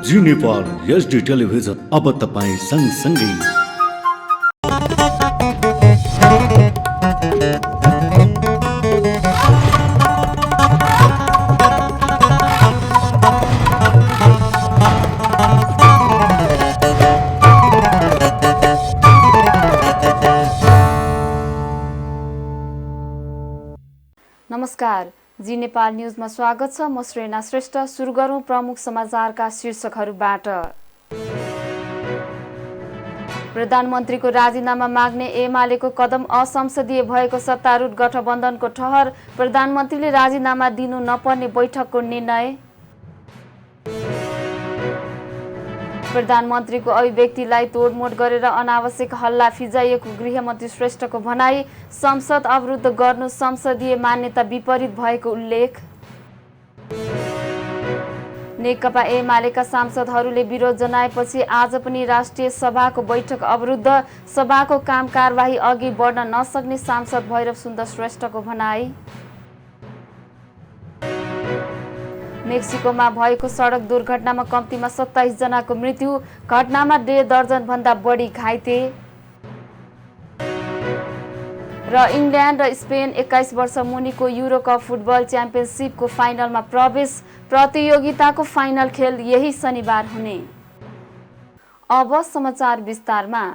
जी Nepal HD television अब तपाईँ सँगसँगै। नमस्कार, जी नेपाल न्यूजमा स्वागत छ। म श्रेणा श्रेष्ठ। सुरु गरौँ प्रमुख समाचारका शीर्षकहरूबाट। प्रधानमन्त्रीको राजीनामा माग्ने एमालेको कदम असंसदीय भएको सत्तारूढ गठबन्धनको ठहर। प्रधानमन्त्रीले राजीनामा दिनु नपर्ने बैठकको निर्णय। प्रधानमन्त्रीको अभिव्यक्तिलाई तोडमोड गरेर अनावश्यक हल्ला फिजाइएको गृहमन्त्री श्रेष्ठको भनाई। संसद अवरुद्ध गर्नु संसदीय मान्यता विपरीत भएको उल्लेख। नेकपा एमालेका सांसदहरूले विरोध जनाएपछि आज पनि राष्ट्रिय सभाको बैठक अवरुद्ध। सभाको काम कारबाही अघि बढ्न नसक्ने सांसद भैरव सुन्दर श्रेष्ठको भनाई। मेक्सिकोमा भएको सडक दुर्घटनामा कम्तीमा 27 जनाको मृत्यु। घटनामा 1.5 दर्जनभन्दा बढी घाइते। र इङ्ल्यान्ड र स्पेन 21 वर्ष मुनिको युरो कप फुटबल च्याम्पियनसिपको फाइनलमा प्रवेश। प्रतियोगिताको फाइनल खेल यही शनिबार हुने। अब समाचार विस्तारमा।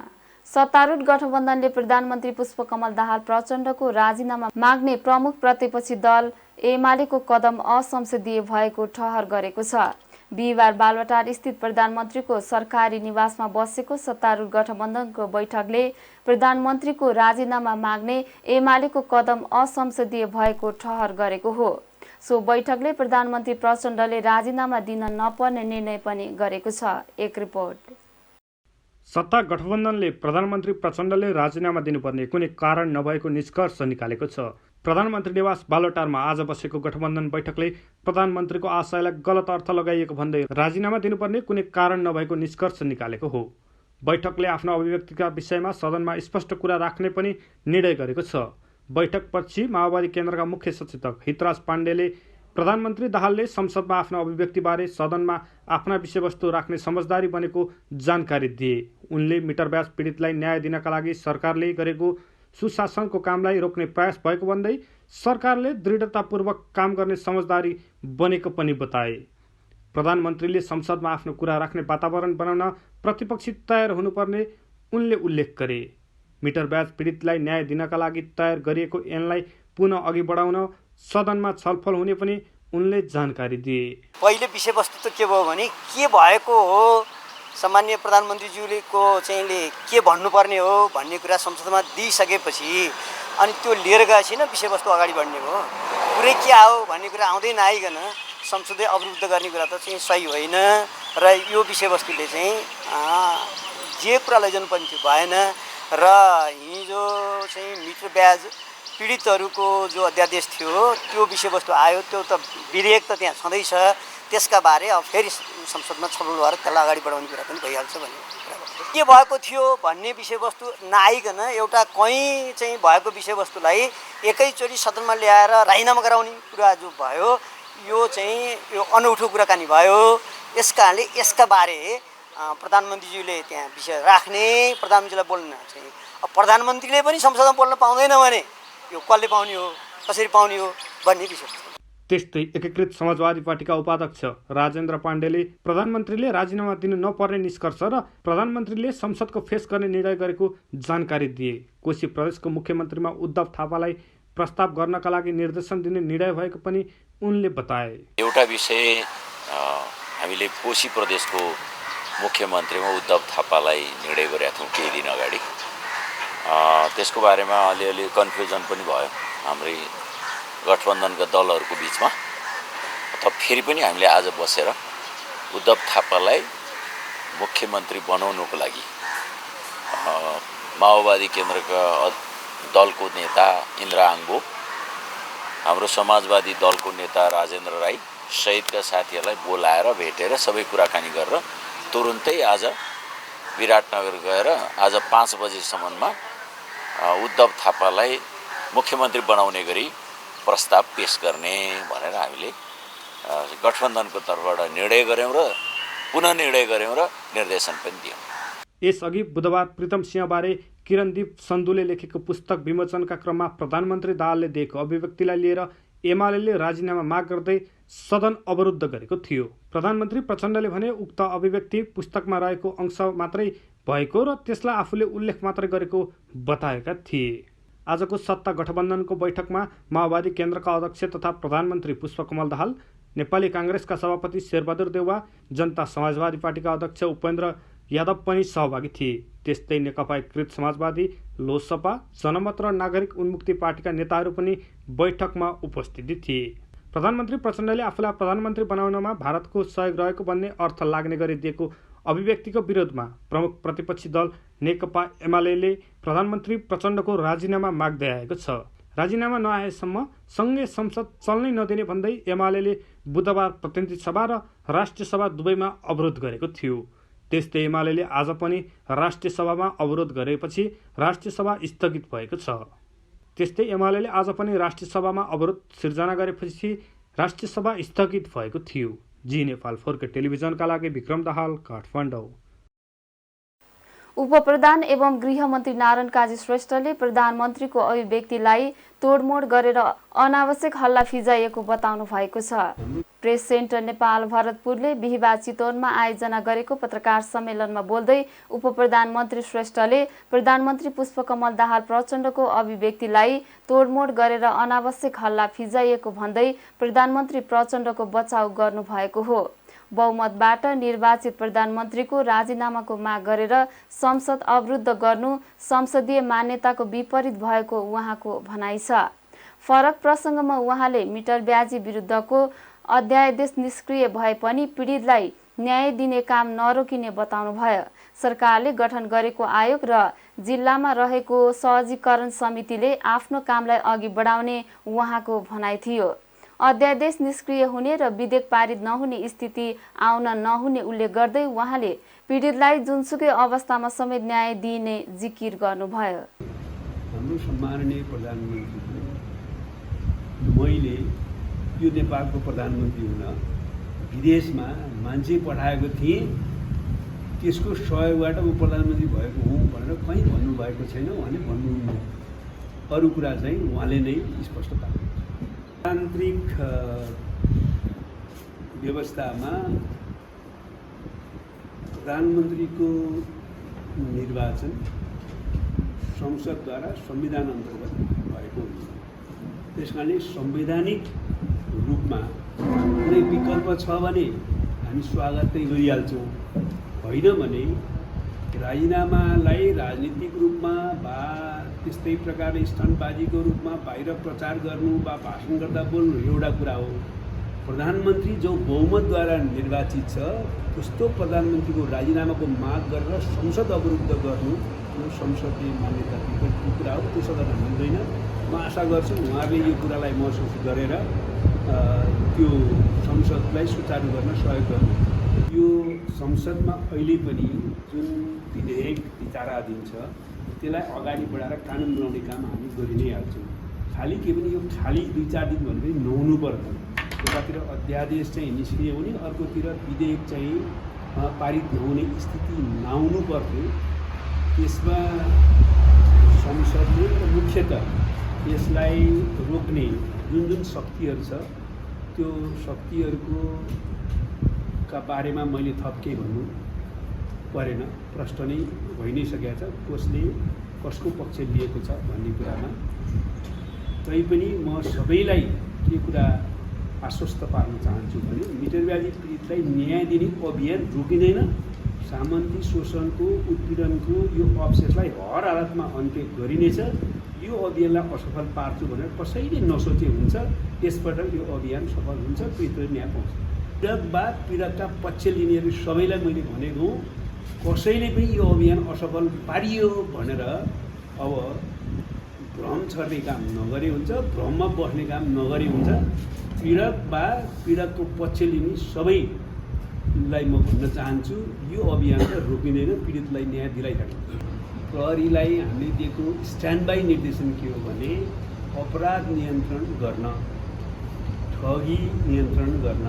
सत्तारूढ गठबन्धनले प्रधानमन्त्री पुष्पकमल दाहाल प्रचण्डको राजीनामा माग्ने प्रमुख प्रतिपक्षी दल एमालेको कदम असंसदीय भएको ठहर गरेको छ। बिहिबार बालुवाटार स्थित प्रधानमन्त्रीको सरकारी निवासमा बसेको सत्तारूढ गठबन्धनको बैठकले प्रधानमन्त्रीको राजीनामा माग्ने एमालेको कदम असंसदीय भएको ठहर गरेको हो। सो बैठकले प्रधानमन्त्री प्रचण्डले राजीनामा दिन नपर्ने निर्णय पनि गरेको छ। एक रिपोर्ट। सत्ता गठबन्धनले प्रधानमन्त्री प्रचण्डले राजीनामा दिनुपर्ने कुनै कारण नभएको निष्कर्ष निकालेको छ। प्रधानमन्त्री निवास बालुवाटारमा आज बसेको गठबन्धन बैठकले प्रधानमन्त्रीको आशयलाई गलत अर्थ लगाइएको भन्दै राजीनामा दिनुपर्ने कुनै कारण नभएको निष्कर्ष निकालेको हो। बैठकले आफ्नो अभिव्यक्तिका विषयमा सदनमा स्पष्ट कुरा राख्ने पनि निर्णय गरेको छ। बैठकपछि माओवादी केन्द्रका मुख्य सचेतक हितराज पाण्डेले प्रधानमन्त्री दाहालले संसदमा आफ्नो अभिव्यक्तिबारे सदनमा आफ्ना विषयवस्तु राख्ने समझदारी बनेको जानकारी दिए। उनले मिटर ब्याज पीडितलाई न्याय दिनका लागि सरकारले गरेको सुशासनको कामलाई रोक्ने प्रयास भएको भन्दै सरकारले दृढतापूर्वक काम गर्ने समझदारी बनेको पनि बताए। प्रधानमन्त्रीले संसदमा आफ्नो कुरा राख्ने वातावरण बनाउन प्रतिपक्षी तयार हुनुपर्ने उनले उल्लेख गरे। मिटर ब्याज पीडितलाई न्याय दिनका लागि तयार गरिएको ऐनलाई पुनः अघि बढाउन सदनमा छलफल हुने पनि उनले जानकारी दिए। पहिले विषयवस्तु त के भयो भने के भएको हो, सामान्य प्रधानमन्त्रीज्यूले के भन्नुपर्ने हो भन्ने कुरा संसदमा दिइसकेपछि अनि त्यो लिएर गएपछि न विषयवस्तु अगाडि बढ्ने हो। पुरै के हो भन्ने कुरा आउँदै नआइकन संसदीय अवरुद्ध गर्ने कुरा त सही होइन। र यो विषयवस्तुले जे कुरा लैजानुपर्ने थियो भएन। र हिजो मिटर ब्याज पीडितहरूको जो अध्यादेश थियो त्यो विषयवस्तु आयो, त्यो त विधेयक त त्यहाँ छँदैछ। त्यसका बारे अब फेरि संसदमा छलफल भएर त्यसलाई अगाडि बढाउने कुरा पनि भइहाल्छ भन्ने कुरा भएको के भएको थियो भन्ने विषयवस्तु नआइकन एउटा कहीँ भएको विषयवस्तुलाई एकैचोटि सदनमा ल्याएर राजीनामा गराउने कुरा जो भयो यो अनौठो कुराकानी भयो। यस कारणले यसका बारे प्रधानमन्त्रीज्यूले त्यहाँ विषय राख्ने, प्रधानमन्त्रीलाई बोल्न अब प्रधानमन्त्रीले पनि संसदमा बोल्न पाउँदैन भने यो कसले पाउने हो, कसरी पाउने हो भन्ने विषय। त्यस्तै एकीकृत समाजवादी पार्टीका उपाध्यक्ष राजेन्द्र पाण्डेले प्रधानमन्त्रीले राजीनामा दिनु नपर्ने निष्कर्ष र प्रधानमन्त्रीले संसदको फेस गर्ने निर्णय गरेको जानकारी दिए। कोशी प्रदेशको मुख्यमन्त्रीमा उद्धव थापालाई प्रस्ताव गर्नका लागि निर्देशन दिने निर्णय भएको पनि उनले बताए। एउटा विषय हामीले कोशी प्रदेशको मुख्यमन्त्रीमा उद्धव थापालाई निर्णय गरेका थियौँ केही दिन अगाडि। त्यसको बारेमा अलिअलि कन्फ्युजन पनि भयो हाम्रै गठबन्धनका दलहरूको बिचमा। फेरि पनि हामीले आज बसेर उद्धव थापालाई मुख्यमन्त्री बनाउनुको लागि माओवादी केन्द्रका दलको नेता इन्द्रा आङ्बो, हाम्रो समाजवादी दलको नेता राजेन्द्र राई सहितका साथीहरूलाई बोलाएर भेटेर सबै कुराकानी गरेर तुरुन्तै आज विराटनगर गएर आज 5 बजेसम्ममा उद्धव थापालाई मुख्यमन्त्री बनाउने गरी प्रस्ताव पेश गर्ने भनेर हामीले गठबन्धनको तर्फबाट निर्णय गऱ्यौँ र पुनः निर्णय गऱ्यौँ र निर्देशन पनि दियौँ। यसअघि बुधबार प्रीतम सिंहबारे किरणदीप सन्धुले लेखेको पुस्तक विमोचनका क्रममा प्रधानमन्त्री दाहालले दिएको अभिव्यक्तिलाई लिएर एमाले राजीनामा माग गर्दै सदन अवरुद्ध गरेको थियो। प्रधानमन्त्री प्रचण्डले भने उक्त अभिव्यक्ति पुस्तकमा रहेको अंश मात्रै भएको र त्यसलाई आफूले उल्लेख मात्रै गरेको बताएका थिए। आजको सत्ता गठबन्धनको बैठकमा माओवादी केन्द्रका अध्यक्ष तथा प्रधानमन्त्री पुष्पकमल दाहाल, नेपाली काङ्ग्रेसका सभापति शेरबहादुर देउवा, जनता समाजवादी पार्टीका अध्यक्ष उपेन्द्र यादव पनि सहभागी थिए। त्यस्तै नेकपा एकीकृत समाजवादी, लोसपा, जनमत र नागरिक उन्मुक्ति पार्टीका नेताहरू पनि बैठकमा उपस्थित थिए। प्रधानमन्त्री प्रचण्डले आफूलाई प्रधानमन्त्री बनाउनमा भारतको सहयोग रहेको भन्ने अर्थ लाग्ने गरी दिएको अभिव्यक्तिको विरोधमा प्रमुख प्रतिपक्षी दल नेकपा एमाले प्रधानमन्त्री प्रचण्डको राजीनामा माग्दै आएको छ। राजीनामा नआएसम्म सँगै संसद चल्नै नदिने भन्दै एमाले बुधबार प्रतिनिधि सभा र राष्ट्रिय सभा दुवैमा अवरोध गरेको थियो। त्यस्तै एमाले आज पनि राष्ट्रिय सभामा अवरोध गरेपछि राष्ट्रिय सभा स्थगित भएको छ। त्यस्तै एमाले आज पनि राष्ट्रिय सभामा अवरोध सिर्जना गरेपछि राष्ट्रिय सभा स्थगित भएको थियो। जी नेपाल 4 टेलिभिजनका लागि विक्रम दाहाल, काठमाडौँ। उपप्रधान एवं गृहमन्त्री नारायण काजी श्रेष्ठले प्रधानमन्त्रीको अभिव्यक्तिलाई तोडमोड गरेर अनावश्यक हल्ला फिजाइएको बताउनु भएको छ। प्रेस सेन्टर नेपाल भरतपुरले बिहिबार चितवनमा आयोजना गरेको पत्रकार सम्मेलनमा बोल्दै उपप्रधानमन्त्री श्रेष्ठले प्रधानमन्त्री पुष्पकमल दाहाल प्रचण्डको अभिव्यक्तिलाई तोडमोड गरेर अनावश्यक हल्ला फिजाइएको भन्दै प्रधानमन्त्री प्रचण्डको बचाउ गर्नुभएको हो। बहुमतबाट निर्वाचित प्रधानमन्त्रीको राजीनामाको माग गरेर संसद अवरुद्ध गर्नु संसदीय मान्यताको विपरीत भएको उहाँको भनाइ छ। फरक प्रसङ्गमा उहाँले मिटर ब्याजी विरुद्धको अध्यादेश निष्क्रिय भए पनि पीडितलाई न्याय दिने काम नरोकिने बताउनुभयो। सरकारले गठन गरेको आयोग र जिल्लामा रहेको सहजीकरण समितिले आफ्नो कामलाई अघि बढाउने उहाँको भनाइ थियो। अध्यादेश निष्क्रिय हुने र विधेयक पारित नहुने स्थिति आउन नहुने उल्लेख गर्दै उहाँले पीडितलाई जुनसुकै अवस्थामा समेत न्याय दिने जिकिर गर्नुभयो। हाम्रो सम्माननीय प्रधानमन्त्रीले मैले यो नेपालको प्रधानमन्त्री हुन विदेशमा मान्छे पठाएको थिएँ, त्यसको सहयोगबाट म प्रधानमन्त्री भएको हुँ भनेर कहीँ भन्नुभएको छैन। उहाँले भन्नुहुन्न। अरू कुरा चाहिँ उहाँले नै स्पष्ट पार्नु। तान्त्रिक व्यवस्थामा प्रधानमन्त्रीको निर्वाचन संसदद्वारा संविधान अन्तर्गत भएको हुन्छ। त्यसकारणले संवैधानिक रूपमा कुनै विकल्प छ भने हामी स्वागतै गरिहाल्छौँ, होइन भने राजीनामालाई राजनीतिक रूपमा वा त्यस्तै प्रकारले स्टन्टबाजीको रूपमा बाहिर प्रचार गर्नु वा भाषण गर्दा बोल्नु एउटा कुरा हो। प्रधानमन्त्री जो बहुमतद्वारा निर्वाचित छ त्यस्तो प्रधानमन्त्रीको राजीनामाको माग गरेर संसद अवरुद्ध गर्नु यो संसदीय मान्यता विपरीतको कुरा हो। त्यसो गर्न मिल्दैन। म आशा गर्छु उहाँले यो कुरालाई महसुस गरेर त्यो संसदलाई सुचारू गर्न सहयोग गर्नु। यो संसदमा अहिले पनि जुन विधेयक विचाराधीन छ त्यसलाई अगाडि बढाएर कानुन बनाउने काम हामी गरि नै हाल्छौँ। खालि के पनि यो खालि 2-4 दिन भने पनि नहुनु पर्छ। एकातिर अध्यादेश चाहिँ निष्क्रिय हुने, अर्कोतिर विधेयक चाहिँ पारित नहुने स्थिति नआउनु पर्थ्यो। त्यसमा संसदले मुख्यतः यसलाई रोक्ने जुन जुन शक्तिहरू छ त्यो शक्तिहरूको बारेमा मैले थप केही भन्नु परेन। प्रश्न नै भइ नै सकेको छ कसले कसको पक्ष लिएको छ भन्ने कुरामा। तैपनि म सबैलाई के कुरा आश्वस्त पार्न चाहन्छु भने मिटर ब्याजी पीडितलाई न्याय दिने अभियान रोकिँदैन। सामन्ती शोषणको उत्पीडनको यो अवशेषलाई हर हालतमा अन्त्य गरिनेछ। यो अभियानलाई असफल पार्छु भनेर कसैले नसोचे हुन्छ। यसपटक यो अभियान सफल हुन्छ, पीडितले न्याय पाउँछ। पीडकवाद पीडकका पक्ष लिनेहरू सबैलाई मैले भनेको कसैले पनि यो अभियान असफल पारियो भनेर अब भ्रम छर्ने काम नगरे हुन्छ, भ्रममा बस्ने काम नगरे हुन्छ। पीडक वा पीडकको पक्ष लिने सबैलाई म भन्न चाहन्छु यो अभियान त रोकिँदैन, पीडितलाई न्याय दिलाइराख्नु। प्रहरीलाई हामीले दिएको स्ट्यान्ड बाई निर्देशन के हो भने अपराध नियन्त्रण गर्न, ठगी नियन्त्रण गर्न,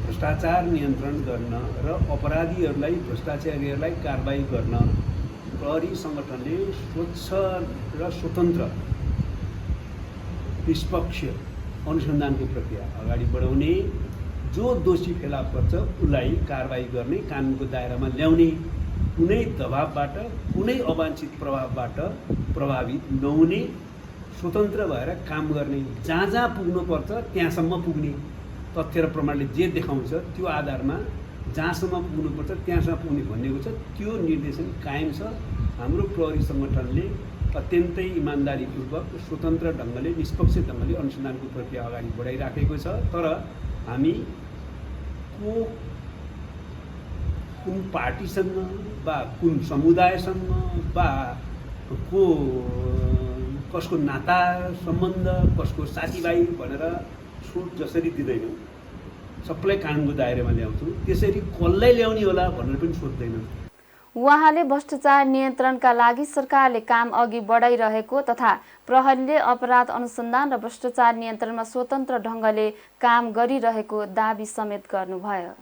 भ्रष्टाचार नियन्त्रण गर्न र अपराधीहरूलाई भ्रष्टाचारीहरूलाई कारबाही गर्न प्रहरी सङ्गठनले स्वच्छ र स्वतन्त्र निष्पक्ष अनुसन्धानको प्रक्रिया अगाडि बढाउने, जो दोषी फेला पर्छ उसलाई कारबाही गर्ने, कानुनको दायरामा ल्याउने, कुनै दबावबाट कुनै अवांछित प्रभावबाट प्रभावित नहुने, स्वतन्त्र भएर काम गर्ने, जहाँ जहाँ पुग्नुपर्छ त्यहाँसम्म पुग्ने, तथ्य र प्रमाणले जे देखाउँछ त्यो आधारमा जहाँसम्म पुग्नुपर्छ त्यहाँसम्म पुग्ने भनेको छ। त्यो निर्देशन कायम छ। हाम्रो प्रहरी सङ्गठनले अत्यन्तै इमान्दारीपूर्वक स्वतन्त्र ढङ्गले निष्पक्ष ढङ्गले अनुसन्धानको प्रक्रिया अगाडि बढाइराखेको छ। तर हामी कुन पार्टीसँग वा कुन समुदायसँग वा कसको नाता सम्बन्ध, कसको साथीभाइ भनेर छुट जसरी दिँदैनौँ, सबैलाई कानुनको दायरामा ल्याउँछौँ, त्यसरी कसलाई ल्याउने होला भनेर पनि सोध्दैनौँ। उहाँले भ्रष्टाचार नियन्त्रणका लागि सरकारले काम अघि बढाइरहेको तथा प्रहरीले अपराध अनुसन्धान र भ्रष्टाचार नियन्त्रणमा स्वतन्त्र ढङ्गले काम गरिरहेको दाबी समेत गर्नुभयो।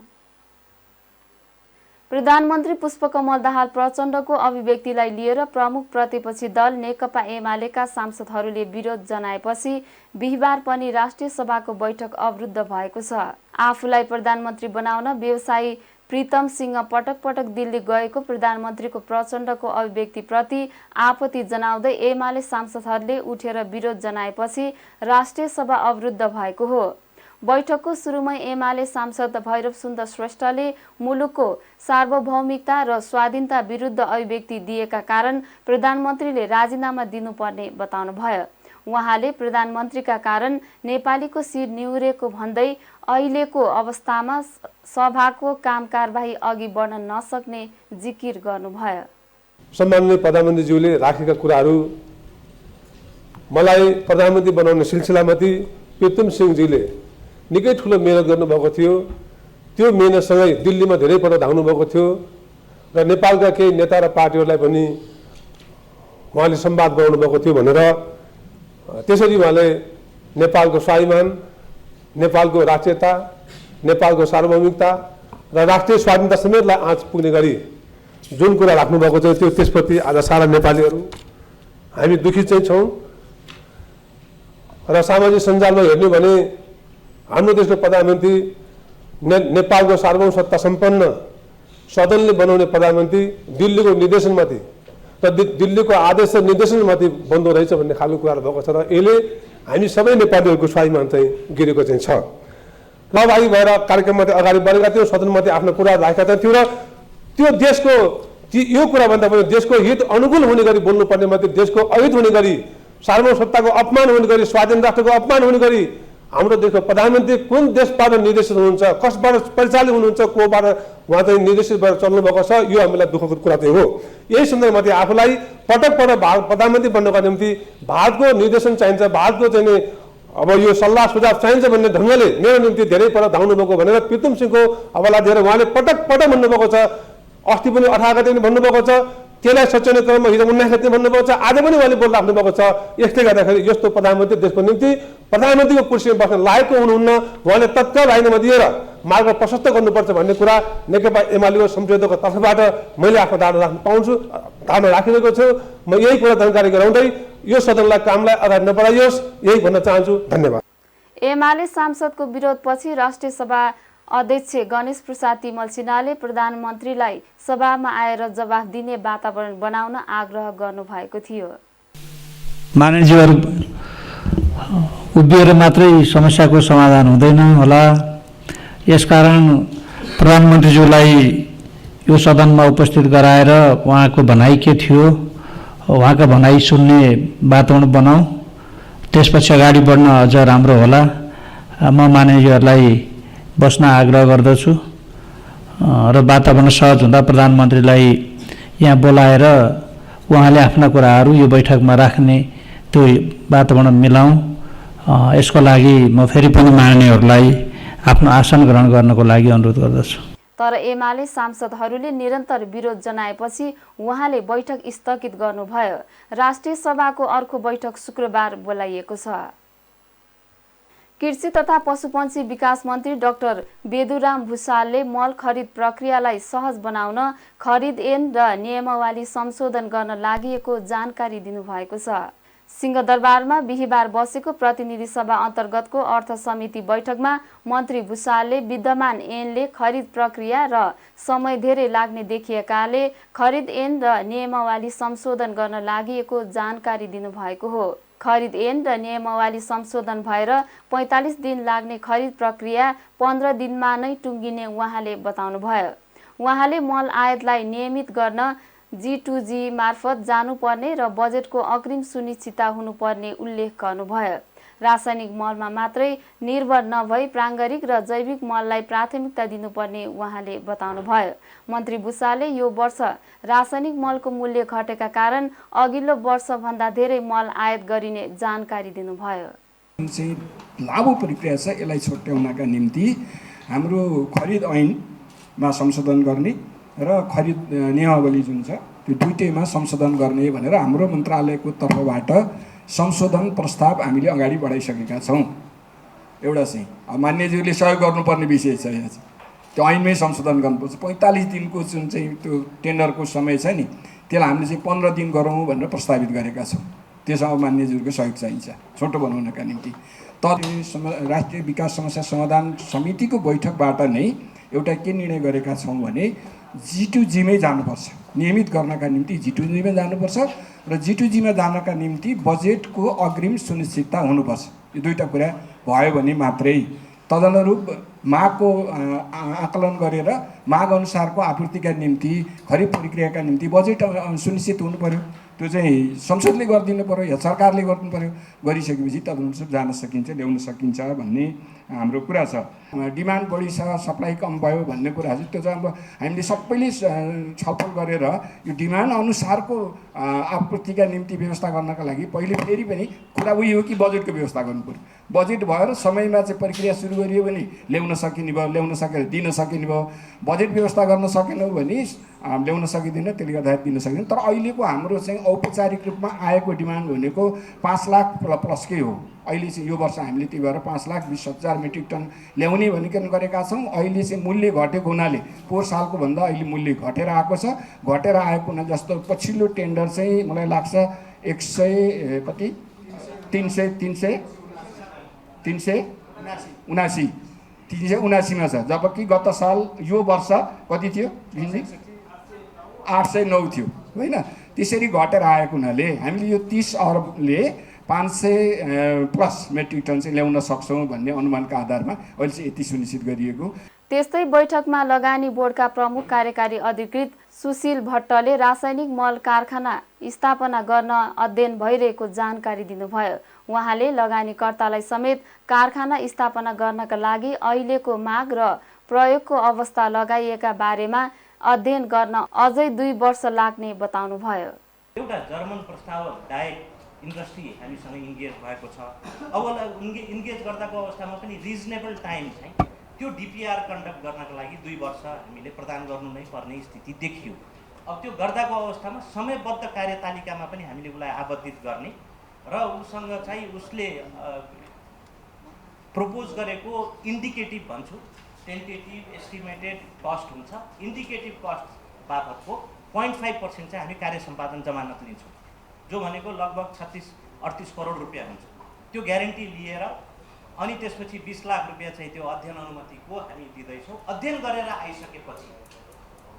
प्रधानमन्त्री पुष्पकमल दाहाल प्रचण्डको अभिव्यक्तिलाई लिएर प्रमुख प्रतिपक्षी दल नेकपा एमालेका सांसदहरूले विरोध जनाएपछि बिहिबार पनि राष्ट्रिय सभाको बैठक अवरुद्ध भएको छ। आफूलाई प्रधानमन्त्री बनाउन व्यवसायी प्रीतम सिंह पटक पटक दिल्ली गएको प्रधानमन्त्रीको प्रचण्डको अभिव्यक्तिप्रति आपत्ति जनाउँदै एमाले सांसदहरूले उठेर विरोध जनाएपछि राष्ट्रिय सभा अवरुद्ध भएको हो। बैठकको सुरुमै एमाले सांसद भैरव सुन्दर श्रेष्ठले मुलुकको सार्वभौमिकता र स्वाधीनता विरुद्ध अभिव्यक्ति दिएका कारण प्रधानमन्त्रीले राजीनामा दिनुपर्ने बताउनुभयो। उहाँले प्रधानमन्त्रीका कारण नेपालीको शिर निहुरेको भन्दै अहिलेको अवस्थामा सभाको काम कारबाही अघि बढ्न नसक्ने जिकिर गर्नुभयो। सम्माननीय प्रधानमन्त्रीज्यूले राखेका कुराहरू मलाई प्रधानमन्त्री बनाउने सिलसिलामाथि प्रीतम सिंहजीले निकै ठुलो मेहनत गर्नुभएको थियो। त्यो मेहनतसँगै दिल्लीमा धेरै पटक धाउनु भएको थियो र नेपालका केही नेता र पार्टीहरूलाई पनि उहाँले संवाद गराउनु भएको थियो भनेर त्यसरी उहाँले नेपालको स्वाभिमान, नेपालको राष्ट्रियता, नेपालको सार्वभौमिकता र राष्ट्रिय स्वाधीनता समेतलाई आँच पुग्ने गरी जुन कुरा राख्नुभएको छ त्यो त्यसप्रति आज सारा नेपालीहरू हामी दुखी चाहिँ छौँ। र सामाजिक सञ्जालमा हेर्ने भने हाम्रो देशको प्रधानमन्त्री नेपालको सार्वभौम सत्ता सम्पन्न सदनले बनाउने प्रधानमन्त्री दिल्लीको निर्देशनमाथि र दिल्लीको आदेश र निर्देशनमाथि बन्द रहेछ भन्ने खालको कुराहरू भएको छ र यसले हामी सबै नेपालीहरूको स्वाभिमान चाहिँ गिरेको चाहिँ छ। सहभागी भएर कार्यक्रममाथि अगाडि बढेका थियौँ, सदनमाथि आफ्नो कुरा राखेका थियौँ र त्यो देशको यो कुराभन्दा पनि देशको हित अनुकूल हुने गरी बोल्नुपर्ने माथि देशको अहित हुने गरी, सार्वभौम सत्ताको अपमान हुने गरी, स्वाधीन राष्ट्रको अपमान हुने गरी हाम्रो देशको प्रधानमन्त्री कुन देशबाट निर्देशित हुनुहुन्छ, कसबाट परिचालित हुनुहुन्छ, कोबाट उहाँ चाहिँ निर्देशित भएर चल्नु भएको छ, यो हामीलाई दुःखको कुरा चाहिँ हो। यही सन्दर्भमा आफूलाई पटक पटक प्रधानमन्त्री बन्नका निम्ति भारतको निर्देशन चाहिन्छ, भारतको चाहिँ अब यो सल्लाह सुझाव चाहिन्छ भन्ने ढङ्गले मेरो निम्ति धेरै पटक धाउनु भएको भनेर प्रीतम सिंहको हवाला दिएर उहाँले पटक पटक भन्नुभएको छ। अस्ति पनि 18 गते पनि भन्नुभएको छ, त्यसलाई सच्याउने क्रममा हिजो 19 गते भन्नुभएको छ, आज पनि उहाँले बोल्नु भएको छ। यसले गर्दाखेरि यस्तो प्रधानमन्त्री देशको निम्ति प्रधानमन्त्रीको कुर्सीमा बस्न लायकको हुनुहुन्न, उहाँले तत्काल राजीनामा दिएर मार्ग प्रशस्त गर्नुपर्छ भन्ने कुरा नेकपा एमालेको संसदको तर्फबाट मैले आफ्नो धारणा राखिरहेको छु। म यही कुरा जानकारी गराउँदै यो सदनलाई कामलाई अगाडि नबढाइयोस् यही भन्न चाहन्छु। धन्यवाद। एमाले सांसदको विरोधपछि राष्ट्रिय सभा अध्यक्ष गणेश प्रसाद तिमल सिन्हाले प्रधानमन्त्रीलाई सभामा आएर जवाफ दिने वातावरण बनाउन आग्रह गर्नुभएको थियो। माननीयज्यूहरू उभिएर मात्रै समस्याको समाधान हुँदैन होला, यसकारण प्रधानमन्त्रीज्यूलाई यो सदनमा उपस्थित गराएर उहाँको भनाइ के थियो, उहाँका भनाइ सुन्ने वातावरण बनाऊ, त्यसपछि अगाडि बढ्न अझ राम्रो होला। म माननीयज्यूहरूलाई बस्न आग्रह गर्दछु र वातावरण सहज हुँदा प्रधानमन्त्रीलाई यहाँ बोलाएर उहाँले आफ्ना कुराहरू यो बैठकमा राख्ने त्यो वातावरण मिलाउँ। यसको लागि म फेरि पनि माननीयहरूलाई आफ्नो आसन ग्रहण गर्नको लागि अनुरोध गर्दछु। तर एमाले सांसदहरूले निरन्तर विरोध जनाएपछि उहाँले बैठक स्थगित गर्नुभयो। राष्ट्रिय सभाको अर्को बैठक शुक्रबार बोलाइएको छ। कृषि तथा पशुपन्छी विकास मन्त्री डाक्टर बेदुराम भुसालले मल खरिद प्रक्रियालाई सहज बनाउन खरिद ऐन र नियमावली संशोधन गर्न लागि जानकारी दिनुभएको छ। सिंहदरबारमा बिहिबार बसेको प्रतिनिधि सभा अन्तर्गतको अर्थ समिति बैठकमा मन्त्री भुसालले विद्यमान ऐनले खरिद प्रक्रिया र समय धेरै लाग्ने देखिएकाले खरिद ऐन र नियमावली संशोधन गर्न लागि जानकारी दिनुभएको हो। खरिद ऐन र नियमावली संशोधन भएर 45 दिन लाग्ने खरिद प्रक्रिया 15 दिनमा नै टुङ्गिने उहाँले बताउनुभयो। उहाँले मल आयातलाई नियमित गर्न G2G मार्फत जानुपर्ने र बजेटको अग्रिम सुनिश्चितता हुनुपर्ने उल्लेख गर्नुभयो। रासायनिक मलमा मात्रै निर्भर नभई प्राङ्गारिक र जैविक मललाई प्राथमिकता दिनुपर्ने उहाँले बताउनुभयो। मन्त्री भुसालले यो वर्ष रासायनिक मलको मूल्य घटेका कारण अघिल्लो वर्षभन्दा धेरै मल आयात गरिने जानकारी दिनुभयो। लामो प्रक्रिया छ, यसलाई छोट्याउनका निम्ति हाम्रो खरिद ऐनमा संशोधन गर्ने र खरिद नियमावली जुन छ त्यो दुईटैमा संशोधन गर्ने भनेर हाम्रो मन्त्रालयको तर्फबाट संशोधन प्रस्ताव हामीले अगाडि बढाइसकेका छौँ। एउटा चाहिँ मान्यज्यूले सहयोग गर्नुपर्ने विषय छ, यहाँ चाहिँ त्यो ऐनमै संशोधन गर्नुपर्छ। 45 दिनको जुन चाहिँ त्यो टेन्डरको समय छ नि त्यसलाई हामीले चाहिँ 15 दिन गरौँ भनेर प्रस्तावित गरेका छौँ। त्यसमा मान्यज्यूको सहयोग चाहिन्छ छोटो बनाउनका निम्ति। राष्ट्रिय विकास समस्या समाधान समितिको बैठकबाट नै एउटा के निर्णय गरेका छौँ भने G2G मै जानुपर्छ, नियमित गर्नका निम्ति G2G मै जानुपर्छ र G2G मा जानका निम्ति बजेटको अग्रिम सुनिश्चितता हुनुपर्छ। यो दुईवटा कुरा भयो भने मात्रै तदनुरूप मागको आकलन गरेर माग अनुसारको आपूर्तिका निम्ति खरिद प्रक्रियाका निम्ति बजेट सुनिश्चित हुनु पर्यो। त्यो चाहिँ संसदले गरिदिनु पर्यो या सरकारले गर्नु पर्यो। गरिसकेपछि तदनुसार जान सकिन्छ, ल्याउन सकिन्छ भन्ने हाम्रो कुरा छ। डिमान्ड बढी छ, सप्लाई कम भयो भन्ने कुरा चाहिँ त्यो चाहिँ अब हामीले सबैले छलफल गरेर यो डिमान्ड अनुसारको आपूर्तिका निम्ति व्यवस्था गर्नका लागि पहिले फेरि पनि कुरा उही हो कि बजेटको व्यवस्था गर्नु पर्यो। बजेट भएर समयमा चाहिँ प्रक्रिया सुरु गरियो भने ल्याउन सकिने भयो, ल्याउन सकेर दिन सकिने भयो। बजेट व्यवस्था गर्न सकेनौँ भने ल्याउन सकिँदैन, त्यसले गर्दाखेरि दिन सकिँदैन। तर अहिलेको हाम्रो चाहिँ औपचारिक रूपमा आएको डिमान्ड भनेको 5 लाख प्लसकै हो। अहिले चाहिँ यो वर्ष हामीले त्यही भएर 5,20,000 मेट्रिक टन ल्याउने भनिकन गरेका छौँ। अहिले चाहिँ मूल्य घटेको हुनाले पोहोर सालको भन्दा अहिले मूल्य घटेर आएको छ। घटेर आएको हुना जस्तो पछिल्लो टेन्डर चाहिँ मलाई लाग्छ 100 कति 379मा छ, जबकि गत साल यो वर्ष कति थियो 809 थियो होइन। त्यसरी घटेर आएको हुनाले हामीले यो 30 अरबले 500 प्लस मेट्रिक टन चाहिँ ल्याउन सक्छौँ भन्ने अनुमानका आधारमा अहिले चाहिँ यति सुनिश्चित गरिएको। त्यस्तै बैठकमा लगानी बोर्डका प्रमुख कार्यकारी अधिकृत सुशील भट्टले रासायनिक मल कारखाना स्थापना गर्न अध्ययन भइरहेको जानकारी दिनुभयो। उहाँले लगानीकर्तालाई समेत कारखाना स्थापना गर्नका लागि अहिलेको माग र प्रयोगको अवस्था लगाइएका बारेमा अध्ययन गर्न अझै 2 वर्ष लाग्ने बताउनुभयो। एउटा जर्मन प्रस्ताव डायरेक्ट इन्डस्ट्री हामीसँग इन्गेज भएको छ। अब इन्गेज गर्दाको अवस्थामा पनि रिजनेबल टाइम चाहिँ त्यो डिपिआर कन्डक्ट गर्नको लागि 2 वर्ष हामीले प्रदान गर्नु नै पर्ने स्थिति देखियो। अब त्यो गर्दाको अवस्थामा समयबद्ध कार्यतालिकामा पनि हामीले उसलाई आबद्धित गर्ने र उसँग चाहिँ उसले प्रपोज गरेको इन्डिकेटिभ भन्छु, टेन्टेटिभ एस्टिमेटेड कस्ट हुन्छ। इन्डिकेटिभ कस्ट बापतको 0.5% चाहिँ हामी कार्य सम्पादन जमानत लिन्छौँ, जो भनेको लगभग 36-38 करोड रुपियाँ हुन्छ। त्यो ग्यारेन्टी लिएर अनि त्यसपछि 20 लाख रुपियाँ चाहिँ त्यो अध्ययन अनुमतिको हामी दिँदैछौँ। अध्ययन गरेर आइसकेपछि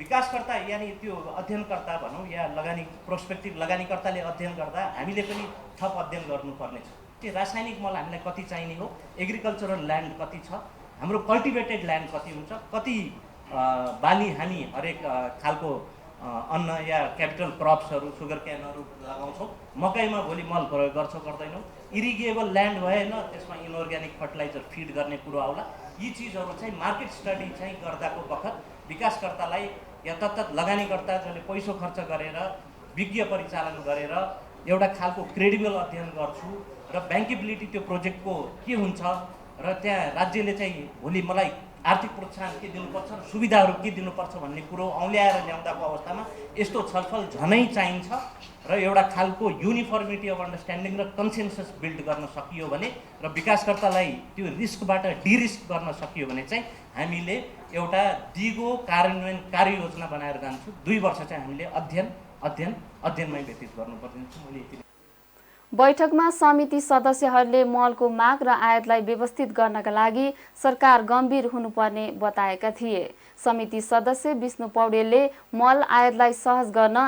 विकासकर्ता यानि त्यो अध्ययनकर्ता भनौँ या लगानी प्रोस्पेक्टिभ लगानीकर्ताले अध्ययन गर्दा हामीले पनि थप अध्ययन गर्नुपर्ने छ। त्यो रासायनिक मल हामीलाई कति चाहिने हो, एग्रिकल्चरल ल्यान्ड कति छ, हाम्रो कल्टिभेटेड ल्यान्ड कति हुन्छ, कति बाली हामी हरेक खालको अन्न या क्यापिटल क्रप्सहरू सुगर क्यानहरू लगाउँछौँ, मकैमा भोलि मल प्रयोग गर्छौँ गर्दैनौँ, इरिगेबल ल्यान्ड भएन त्यसमा इनअर्ग्यानिक फर्टिलाइजर फिड गर्ने कुरो आउला। यी चिजहरू चाहिँ मार्केट स्टडी चाहिँ गर्दाको बखत विकासकर्तालाई या तत्त लगानीकर्ता जसले पैसो खर्च गरेर विज्ञ परिचालन गरेर एउटा खालको क्रेडिबल अध्ययन गर्छु र ब्याङ्केबिलिटी त्यो प्रोजेक्टको के हुन्छ र त्यहाँ राज्यले चाहिँ भोलि मलाई आर्थिक प्रोत्साहन के दिनुपर्छ र सुविधाहरू के दिनुपर्छ भन्ने कुरो औल्याएर ल्याउँदाको अवस्थामा यस्तो छलफल झनै चाहिन्छ र एउटा खालको युनिफर्मिटी अफ अन्डरस्ट्यान्डिङ र कन्सेन्सस बिल्ड गर्न सकियो भने र विकासकर्तालाई त्यो रिस्कबाट डिरिस्क गर्न सकियो भने चाहिँ हामीले एउटा दिगो कार्यान्वयन कार्ययोजना बनाएर जान्छौँ। 2 वर्ष चाहिँ हामीले अध्ययनमै व्यतीत गर्नुपर्ने छ। मैले यति बैठकमा समिति सदस्यहरूले मलको माग र आयातलाई व्यवस्थित गर्नका लागि सरकार गम्भीर हुनुपर्ने बताएका थिए। समिति सदस्य विष्णु पौडेलले मल आयातलाई सहज गर्न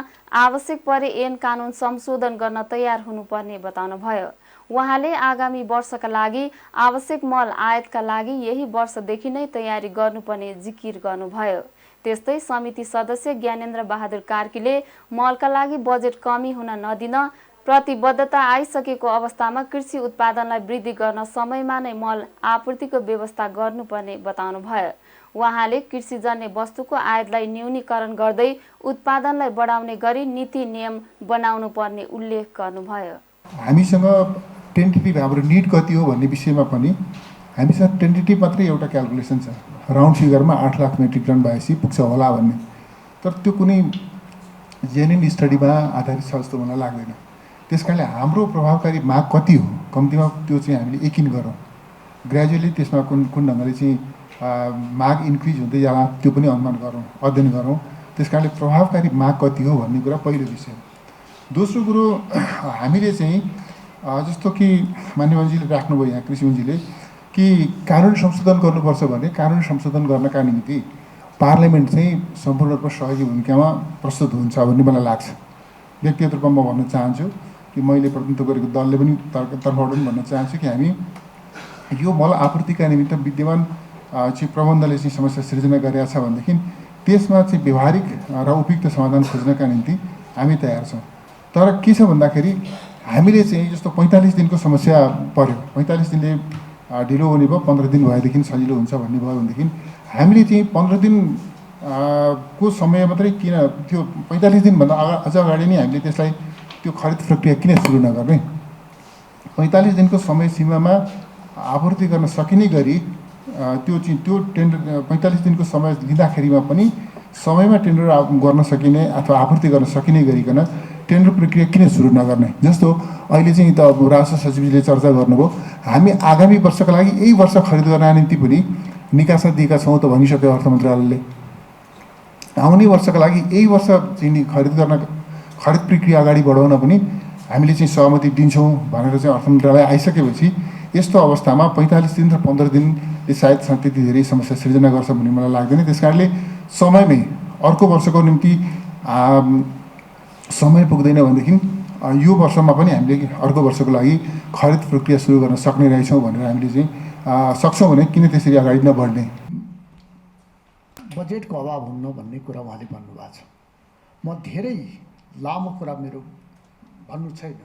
आवश्यक परे ऐन कानुन संशोधन गर्न तयार हुनुपर्ने बताउनुभयो। उहाँले आगामी वर्षका लागि आवश्यक मल आयातका लागि यही वर्षदेखि नै तयारी गर्नुपर्ने जिकिर गर्नुभयो। त्यस्तै समिति सदस्य ज्ञानेन्द्र बहादुर कार्कीले मलका लागि बजेट कमी हुन नदिन प्रतिबद्धता आइसकेको अवस्थामा कृषि उत्पादनलाई वृद्धि गर्न समयमा नै मल आपूर्तिको व्यवस्था गर्नुपर्ने बताउनुभयो। उहाँले कृषिजन्य वस्तुको आयातलाई न्यूनीकरण गर्दै उत्पादनलाई बढाउने गरी नीति नियम बनाउनु पर्ने उल्लेख गर्नुभयो। हामीसँग टेन्टेटिभ हाम्रो निड कति हो भन्ने विषयमा पनि हामीसँग टेन्टेटिभ मात्रै एउटा क्यालकुलेसन छ। राउन्ड फिगरमा 8 लाख मेट्रिक टन भएपछि पुग्छ होला भन्ने, तर त्यो कुनै जेन्युन स्टडीमा आधारित छ जस्तो मलाई लाग्दैन। त्यस कारणले हाम्रो प्रभावकारी माग कति हो कम्तीमा त्यो चाहिँ हामीले यकिन गरौँ। ग्रेजुअली त्यसमा कुन ढङ्गले चाहिँ माग इन्क्रिज हुँदै जाला त्यो पनि अनुमान गरौँ, अध्ययन गरौँ। त्यस कारणले प्रभावकारी माग कति हो भन्ने कुरा पहिलो विषय। दोस्रो कुरो हामीले चाहिँ जस्तो कि मान्यमन्त्रीले राख्नुभयो यहाँ कृषिमन्त्रीले कि कानुन संशोधन गर्नुपर्छ भने कानुन संशोधन गर्नका निम्ति पार्लियामेन्ट चाहिँ सम्पूर्ण रूपमा सहयोगी भूमिकामा प्रस्तुत हुन्छ भन्ने मलाई लाग्छ। व्यक्तिगत रूपमा म भन्न चाहन्छु कि मैले प्रतिनिधित्व गरेको दलले पनि तर्फबाट पनि भन्न चाहन्छु कि हामी यो मल आपूर्तिका निमित्त विद्यमान चाहिँ प्रबन्धले चाहिँ समस्या सिर्जना गरेका छ भनेदेखि त्यसमा चाहिँ व्यवहारिक र उपयुक्त समाधान खोज्नका निम्ति हामी तयार छौँ। तर के छ भन्दाखेरि हामीले चाहिँ जस्तो 45 दिनको समस्या पर्यो, 45 दिनले ढिलो हुने भयो, 15 दिन भएदेखि सजिलो हुन्छ भन्ने भयो भनेदेखि हामीले चाहिँ 15 दिन को समय मात्रै किन त्यो 45 दिनभन्दा अझ अगाडि नै हामीले त्यसलाई त्यो खरिद प्रक्रिया किन सुरु नगर्ने। 45 दिनको समय सीमामा आपूर्ति गर्न सकिने गरी त्यो टेन्डर 45 दिनको समय लिँदाखेरिमा पनि समयमा टेन्डर गर्न सकिने अथवा आपूर्ति गर्न सकिने गरिकन टेन्डर प्रक्रिया किन सुरु नगर्ने। जस्तो अहिले चाहिँ त राजस्व सचिवले चर्चा गर्नुभयो, हामी आगामी वर्षका लागि यही वर्ष खरिद गर्न निम्ति पनि निकासा दिएका छौँ त भनिसक्यो अर्थ मन्त्रालयले। आउने वर्षका लागि यही वर्ष चाहिँ खरिद प्रक्रिया अगाडि बढाउन पनि हामीले चाहिँ सहमति दिन्छौँ भनेर चाहिँ अर्थ मन्त्रालय आइसकेपछि यस्तो अवस्थामा 45 दिन र 15 दिनले सायद त्यति धेरै समस्या सिर्जना गर्छ भन्ने मलाई लाग्दैन। त्यस कारणले समयमै अर्को वर्षको निम्ति समय पुग्दैन भनेदेखि यो वर्षमा पनि हामीले अर्को वर्षको लागि खरिद प्रक्रिया सुरु गर्न सक्ने रहेछौँ भनेर हामीले चाहिँ सक्छौँ भने किन त्यसरी अगाडि नबढ्ने। बजेटको अभाव हुन्न भन्ने कुरा उहाँले भन्नुभएको छ। म धेरै लामो कुरा मेरो भन्नु छैन।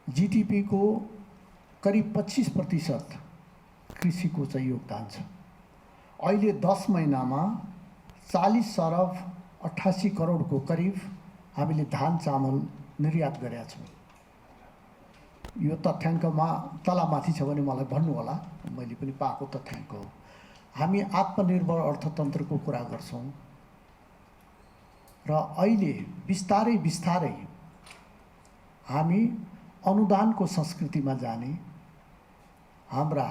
जिडिपीको करिब 25% कृषिको चाहिँ योगदान छ। अहिले 10 महिनामा 40 अरब 88 करोडको करिब हामीले धान चामल निर्यात गरेका छौँ। यो तथ्याङ्कमा तलामाथि छ भने मलाई भन्नु होला, मैले पनि पाएको तथ्याङ्क हो। हामी आत्मनिर्भर अर्थतन्त्रको कुरा गर्छौँ र अहिले बिस्तारै बिस्तारै हामी अनुदानको संस्कृतिमा जाने, हाम्रा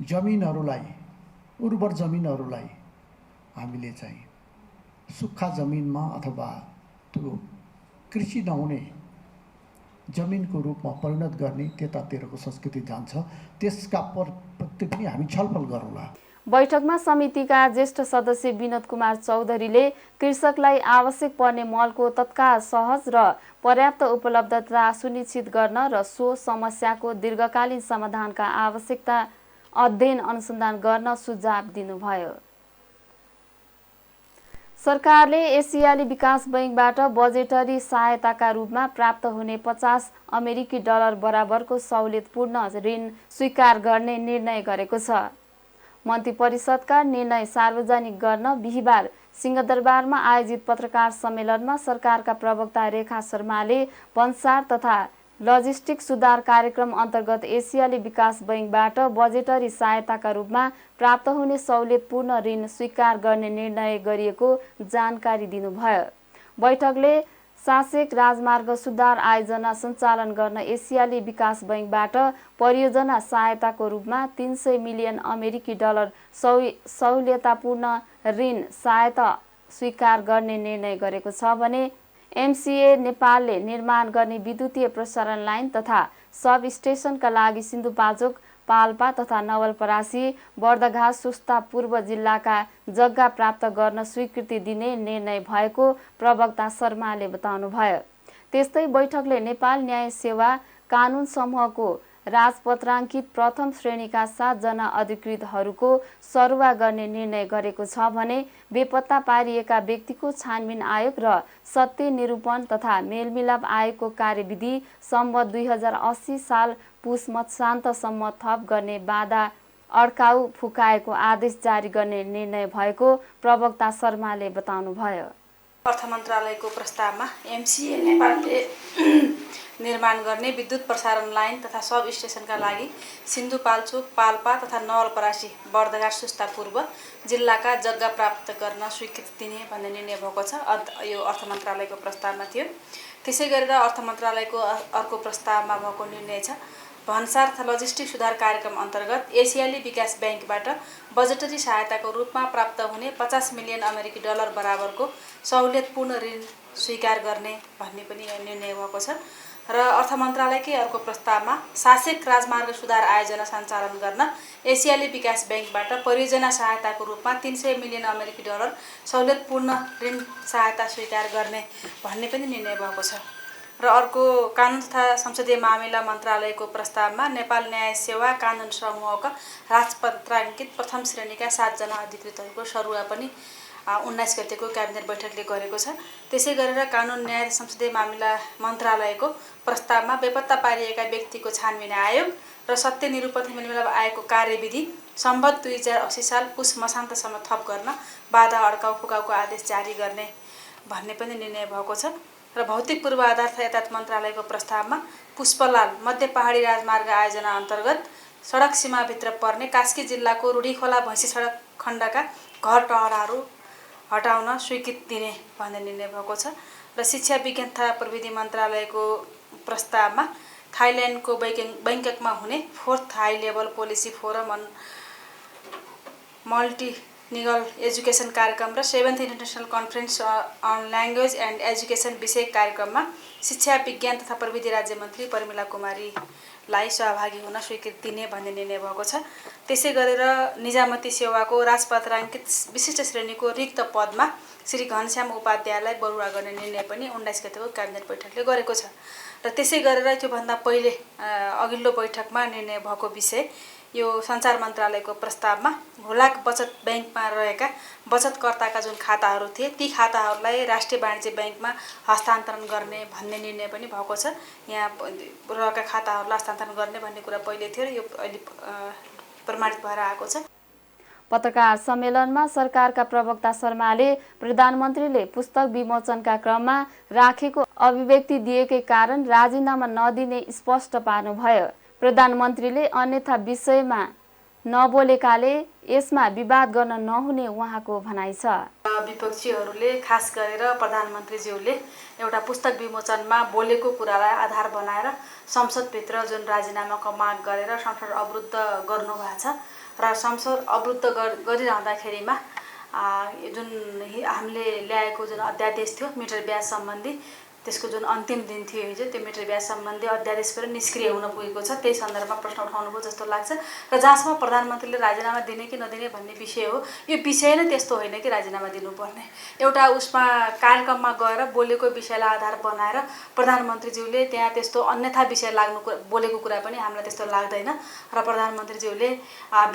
जमिनहरूलाई उर्वर जमिनहरूलाई हामीले चाहिँ सुक्खा जमिनमा अथवा त्यो कृषि नहुने जमिनको रूपमा परिणत गर्ने त्यतातिरको संस्कृति जान्छ। त्यसका प्रति पनि हामी छलफल गरौँला। बैठकमा समितिका ज्येष्ठ सदस्य विनोद कुमार चौधरीले कृषकलाई आवश्यक पर्ने मलको तत्काल सहज र पर्याप्त उपलब्धता सुनिश्चित गर्न र सो समस्याको दीर्घकालीन समाधानका आवश्यकता अध्ययन अनुसन्धान गर्न सुझाव दिनुभयो। सरकारले एसियाली विकास बैंकबाट बजेटरी सहायताका रूपमा प्राप्त हुने 50 अमेरिकी डलर बराबरको सहुलियतपूर्ण ऋण स्वीकार गर्ने निर्णय गरेको छ। मन्त्री परिषदका निर्णय सार्वजनिक गर्न बिहिबार सिंहदरबारमा आयोजित पत्रकार सम्मेलनमा सरकारका प्रवक्ता रेखा शर्माले भन्सार तथा लजिस्टिक सुधार कार्यक्रम अन्तर्गत एसियाली विकास बैंकबाट बजेटरी सहायताका रूपमा प्राप्त हुने सहुलियतपूर्ण ऋण स्वीकार गर्ने निर्णय गरिएको जानकारी दिनुभयो। बैठकले सासेक राजमार्ग सुधार आयोजना सञ्चालन गर्न एसियाली विकास बैंकबाट परियोजना सहायताको रूपमा 300 मिलियन अमेरिकी डलर सहुलियतपूर्ण ऋण सहायता स्वीकार गर्ने निर्णय गरेको छ भने एमसिए नेपालले निर्माण गर्ने विद्युतीय प्रसारण लाइन तथा सब स्टेशनका लागि सिन्धुपाल्चोक, पाल्पा तथा नवलपरासी, बर्दघाट, सुस्ता पूर्व जिल्लाका जग्गा प्राप्त गर्न स्वीकृति दिने निर्णय भएको प्रवक्ता शर्माले बताउनुभयो। त्यस्तै बैठकले नेपाल न्याय सेवा कानुन समूहको राजपत्राङ्कित प्रथम श्रेणीका 7 जना अधिकृतहरूको सरुवा गर्ने निर्णय गरेको छ भने बेपत्ता पारिएका व्यक्तिको छानबिन आयोग र सत्य निरूपण तथा मेलमिलाप आयोगको कार्यविधि सम्बत 2080 साल पुस मध्यान्तसम्म थप गर्ने बाधा अड्काउ फुकाएको आदेश जारी गर्ने निर्णय भएको प्रवक्ता शर्माले बताउनुभयो। अर्थ मन्त्रालयको प्रस्तावमा एमसिए नेपालले निर्माण गर्ने विद्युत प्रसारण लाइन तथा सब स्टेशनका लागि सिन्धुपाल्चोक, पाल्पा तथा नवलपरासी, बर्दघाट, सुस्ता पूर्व जिल्लाका जग्गा प्राप्त गर्न स्वीकृति दिने भन्ने निर्णय भएको छ। यो अर्थ मन्त्रालयको प्रस्तावमा थियो। त्यसै गरेर अर्थ मन्त्रालयको अर्को प्रस्तावमा भएको निर्णय छ भन्सार तथा लजिस्टिक सुधार कार्यक्रम अन्तर्गत एसियाली विकास बैंकबाट बजेटरी सहायताको रूपमा प्राप्त हुने 50 मिलियन अमेरिकी डलर बराबरको सहुलियतपूर्ण ऋण स्वीकार गर्ने भन्ने पनि निर्णय भएको छ। र अर्थ मन्त्रालयकै अर्को प्रस्तावमा सासेक राजमार्ग सुधार आयोजना सञ्चालन गर्न एसियाली विकास बैंकबाट परियोजना सहायताको रूपमा 300 मिलियन अमेरिकी डलर सहुलियतपूर्ण ऋण सहायता स्वीकार गर्ने भन्ने पनि निर्णय भएको छ। र अर्को कानुन तथा संसदीय मामिला मन्त्रालयको प्रस्तावमा नेपाल न्याय सेवा कानुन समूहका राजपत्राङ्कित प्रथम श्रेणीका 7 जना अधिकृतहरूको सरुवा पनि 19 गतेको क्याबिनेट बैठकले गरेको छ। त्यसै गरेर कानुन न्याय संसदीय मामिला मन्त्रालयको प्रस्तावमा बेपत्ता पारिएका व्यक्तिको छानबिन आयोग र सत्य निरूपण मेलमिलाप आयोगको कार्यविधि सम्बत 2080 साल पुस मसान्तसम्म थप गर्न बाधा अड्काउ फुकाउको आदेश जारी गर्ने भन्ने पनि निर्णय भएको छ। र भौतिक पूर्वाधार तथा यातायात मन्त्रालयको प्रस्तावमा पुष्पलाल मध्य पहाडी राजमार्ग आयोजना अन्तर्गत सडक सीमाभित्र पर्ने कास्की जिल्लाको रूढीखोला भैँसी सडक खण्डका घर टहराहरू हटाउन स्वीकृति दिने भन्ने निर्णय भएको छ। र शिक्षा विज्ञान तथा प्रविधि मन्त्रालयको प्रस्तावमा थाइल्यान्डको बैंककमा हुने 4th high level policy forum on multilingual education कार्यक्रम र 7th international conference on language and education विषय कार्यक्रममा शिक्षा विज्ञान तथा प्रविधि राज्य मन्त्री परिमला कुमारीलाई सहभागी हुन स्वीकृति दिने भन्ने निर्णय भएको छ। त्यसै गरेर निजामती सेवाको राजपत्राङ्कित विशिष्ट श्रेणीको रिक्त पदमा श्री घनश्याम उपाध्यायलाई बरुवा गर्ने निर्णय पनि 19 गतेको क्याबिनेट बैठकले गरेको छ। र त्यसै गरेर त्योभन्दा पहिले अघिल्लो बैठकमा निर्णय भएको विषय यो सञ्चार मन्त्रालयको प्रस्तावमा हुलाक बचत बैंकमा रहेका बचतकर्ताका जुन खाताहरू थिए ती खाताहरूलाई राष्ट्रिय वाणिज्य बैंकमा हस्तान्तरण गर्ने भन्ने निर्णय पनि भएको छ। यहाँ रहेका खाताहरूलाई हस्तान्तरण गर्ने भन्ने कुरा पहिले थियो र यो अहिले प्रमाणित भएर आएको छ। पत्रकार सम्मेलनमा सरकारका प्रवक्ता शर्माले प्रधानमन्त्रीले पुस्तक विमोचनका क्रममा राखेको अभिव्यक्ति दिएकै कारण राजीनामा नदिने स्पष्ट पार्नुभयो। प्रधानमन्त्रीले अन्यथा विषयमा नबोलेकाले यसमा विवाद गर्न नहुने उहाँको भनाइ छ। विपक्षीहरूले खास गरेर प्रधानमन्त्रीज्यूले एउटा पुस्तक विमोचनमा बोलेको कुरालाई आधार बनाएर संसदभित्र जुन राजीनामाको माग गरेर संसद अवरुद्ध गर्नुभएको छ र संसद अवरुद्ध गरिरहँदाखेरिमा जुन हामीले ल्याएको जुन अध्यादेश थियो मिटर ब्याज सम्बन्धी त्यसको जुन अन्तिम दिन थियो हिजो त्यो मिटर ब्याज सम्बन्धी अध्यादेश पनि निष्क्रिय हुन पुगेको छ। त्यही सन्दर्भमा प्रश्न उठाउनुभयो जस्तो लाग्छ र जहाँसम्म प्रधानमन्त्रीले राजीनामा दिने कि नदिने भन्ने विषय हो यो विषय नै त्यस्तो होइन कि राजीनामा दिनुपर्ने। एउटा उसमा कार्यक्रममा गएर बोलेको विषयलाई आधार बनाएर प्रधानमन्त्रीज्यूले त्यहाँ त्यस्तो अन्यथा विषय लाग्नु बोलेको कुरा पनि हामीलाई त्यस्तो लाग्दैन र प्रधानमन्त्रीज्यूले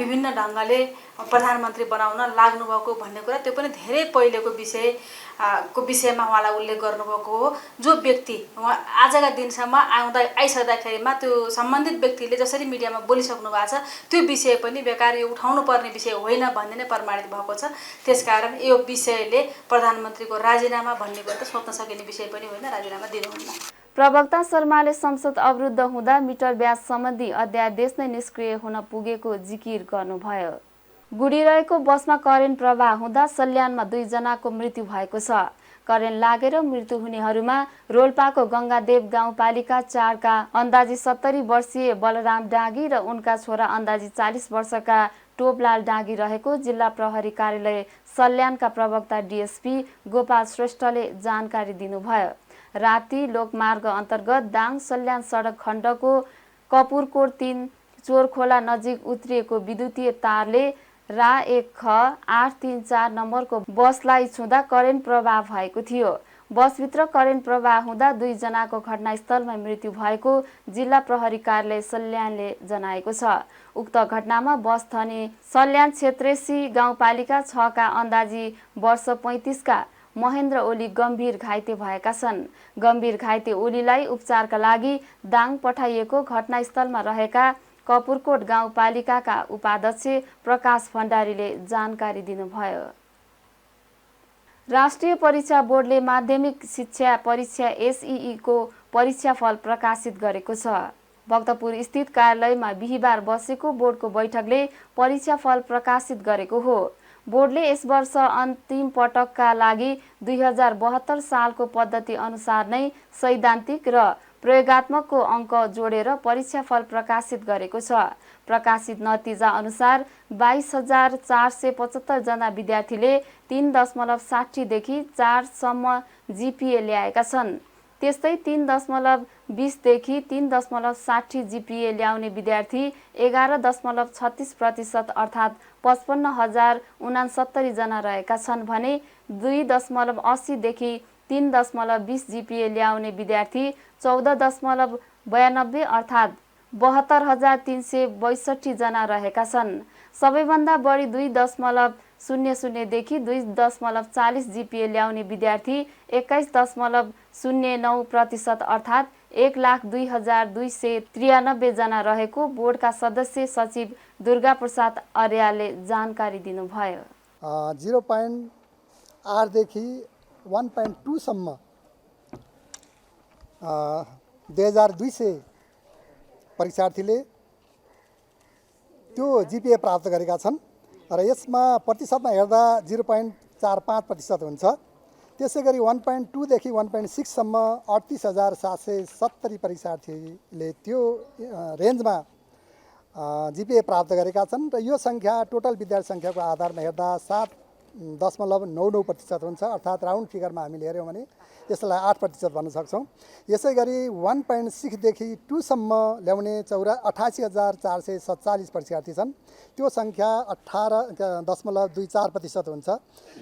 विभिन्न ढङ्गले प्रधानमन्त्री बनाउन लाग्नुभएको भन्ने कुरा त्यो पनि धेरै पहिलेको विषयमा उहाँलाई उल्लेख गर्नुभएको हो। जो व्यक्ति उहाँ आजका दिनसम्म आइसक्दाखेरिमा त्यो सम्बन्धित व्यक्तिले जसरी मिडियामा बोलिसक्नु भएको छ त्यो विषय पनि बेकार यो उठाउनु पर्ने विषय होइन भन्ने नै प्रमाणित भएको छ। त्यसकारण यो विषयले प्रधानमन्त्रीको राजीनामा भन्ने कुरा त सोच्न सकिने विषय पनि होइन, राजीनामा दिनुहुन्न। प्रवक्ता शर्माले संसद अवरुद्ध हुँदा मिटर ब्याज सम्बन्धी अध्यादेश नै निष्क्रिय हुन पुगेको जिकिर गर्नुभयो। गुडिरहेको बसमा करेन्ट प्रवाह हुँदा सल्यानमा 2 जनाको मृत्यु भएको छ। करेन्ट लागेर मृत्यु हुनेहरूमा रोल्पाको गंगादेव गाउँपालिका 4 का अन्दाजी 70 वर्षीय बलराम डाँगी र उनका छोरा अन्दाजी 40 वर्षका टोपलाल डाँगी रहेको जिल्ला प्रहरी कार्यालय सल्यानका प्रवक्ता डीएसपी गोपाल श्रेष्ठले जानकारी दिनुभयो। राति लोकमार्ग अन्तर्गत दाङ सल्यान सडक खण्डको कपुरकोट 3 चोरखोला नजिक उत्रिएको विद्युतीय तारले रा 1 ख 834 नम्बरको बसलाई छुँदा करेन्ट प्रवाह भएको थियो। बसभित्र करेन्ट प्रवाह हुँदा 2 जनाको घटनास्थलमा मृत्यु भएको जिल्ला प्रहरी कार्यालय सल्यानले जनाएको छ। उक्त घटनामा बस थनी सल्यान क्षेत्रेसी गाउँपालिका 6 का अन्दाजी वर्ष 35 का महेन्द्र ओली गम्भीर घाइते भएका छन्। गम्भीर घाइते ओलीलाई उपचारका लागि दाङ पठाइएको घटनास्थलमा रहेका कपुरकोट गाउँपालिकाका उपाध्यक्ष प्रकाश भण्डारीले जानकारी दिनुभयो। राष्ट्रिय परीक्षा बोर्डले माध्यमिक शिक्षा परीक्षा एसईई को परीक्षाफल प्रकाशित गरेको छ। भक्तपुर स्थित कार्यालयमा बिहीबार बसेको बोर्डको बैठकले परीक्षाफल प्रकाशित गरेको हो। बोर्डले यस वर्ष अन्तिम पटकका लागि 2072 सालको पद्धति अनुसार नै सैद्धान्तिक र प्रयोगात्मकको अङ्क जोडेर परीक्षाफल प्रकाशित गरेको छ। प्रकाशित नतिजा अनुसार 22,475 जना विद्यार्थीले 3.60 देखि 4 सम्म जीपीए ल्याएका छन्। त्यस्तै 3.20 देखि 3.60 जीपीए ल्याउने विद्यार्थी 11.36% अर्थात् 55,069 जना रहेका छन् भने 2.80 देखि 3.20 जीपीए ल्याउने विद्यार्थी 14.92 अर्थात् 72,362 जना रहेका छन्। सबैभन्दा बढी 2.00 देखि 2.40 जीपीए ल्याउने विद्यार्थी 21.09% अर्थात् 1,02,293 जना रहेको बोर्डका सदस्य सचिव दुर्गा प्रसाद अर्यालले जानकारी दिनुभयो। 0.8 देखि 1.2 सम्म 2200 परीक्षार्थीले त्यो जीपीए प्राप्त गरेका छन् र यसमा प्रतिशतमा हेर्दा 0.45% हुन्छ। त्यसै गरी 1.2 देखि 1.6 सम्म 38,770 परीक्षार्थीले त्यो रेन्जमा जीपीए प्राप्त गरेका छन् र यो सङ्ख्या टोटल विद्यार्थी सङ्ख्याको आधारमा हेर्दा 7.99% हुन्छ। अर्थात् राउन्ड फिगरमा हामीले हेऱ्यौँ भने यसलाई 8% भन्न सक्छौँ। यसै गरी 1.6 देखि 2 सम्म ल्याउने 88,447 परीक्षार्थी छन्। त्यो सङ्ख्या 18.24% हुन्छ।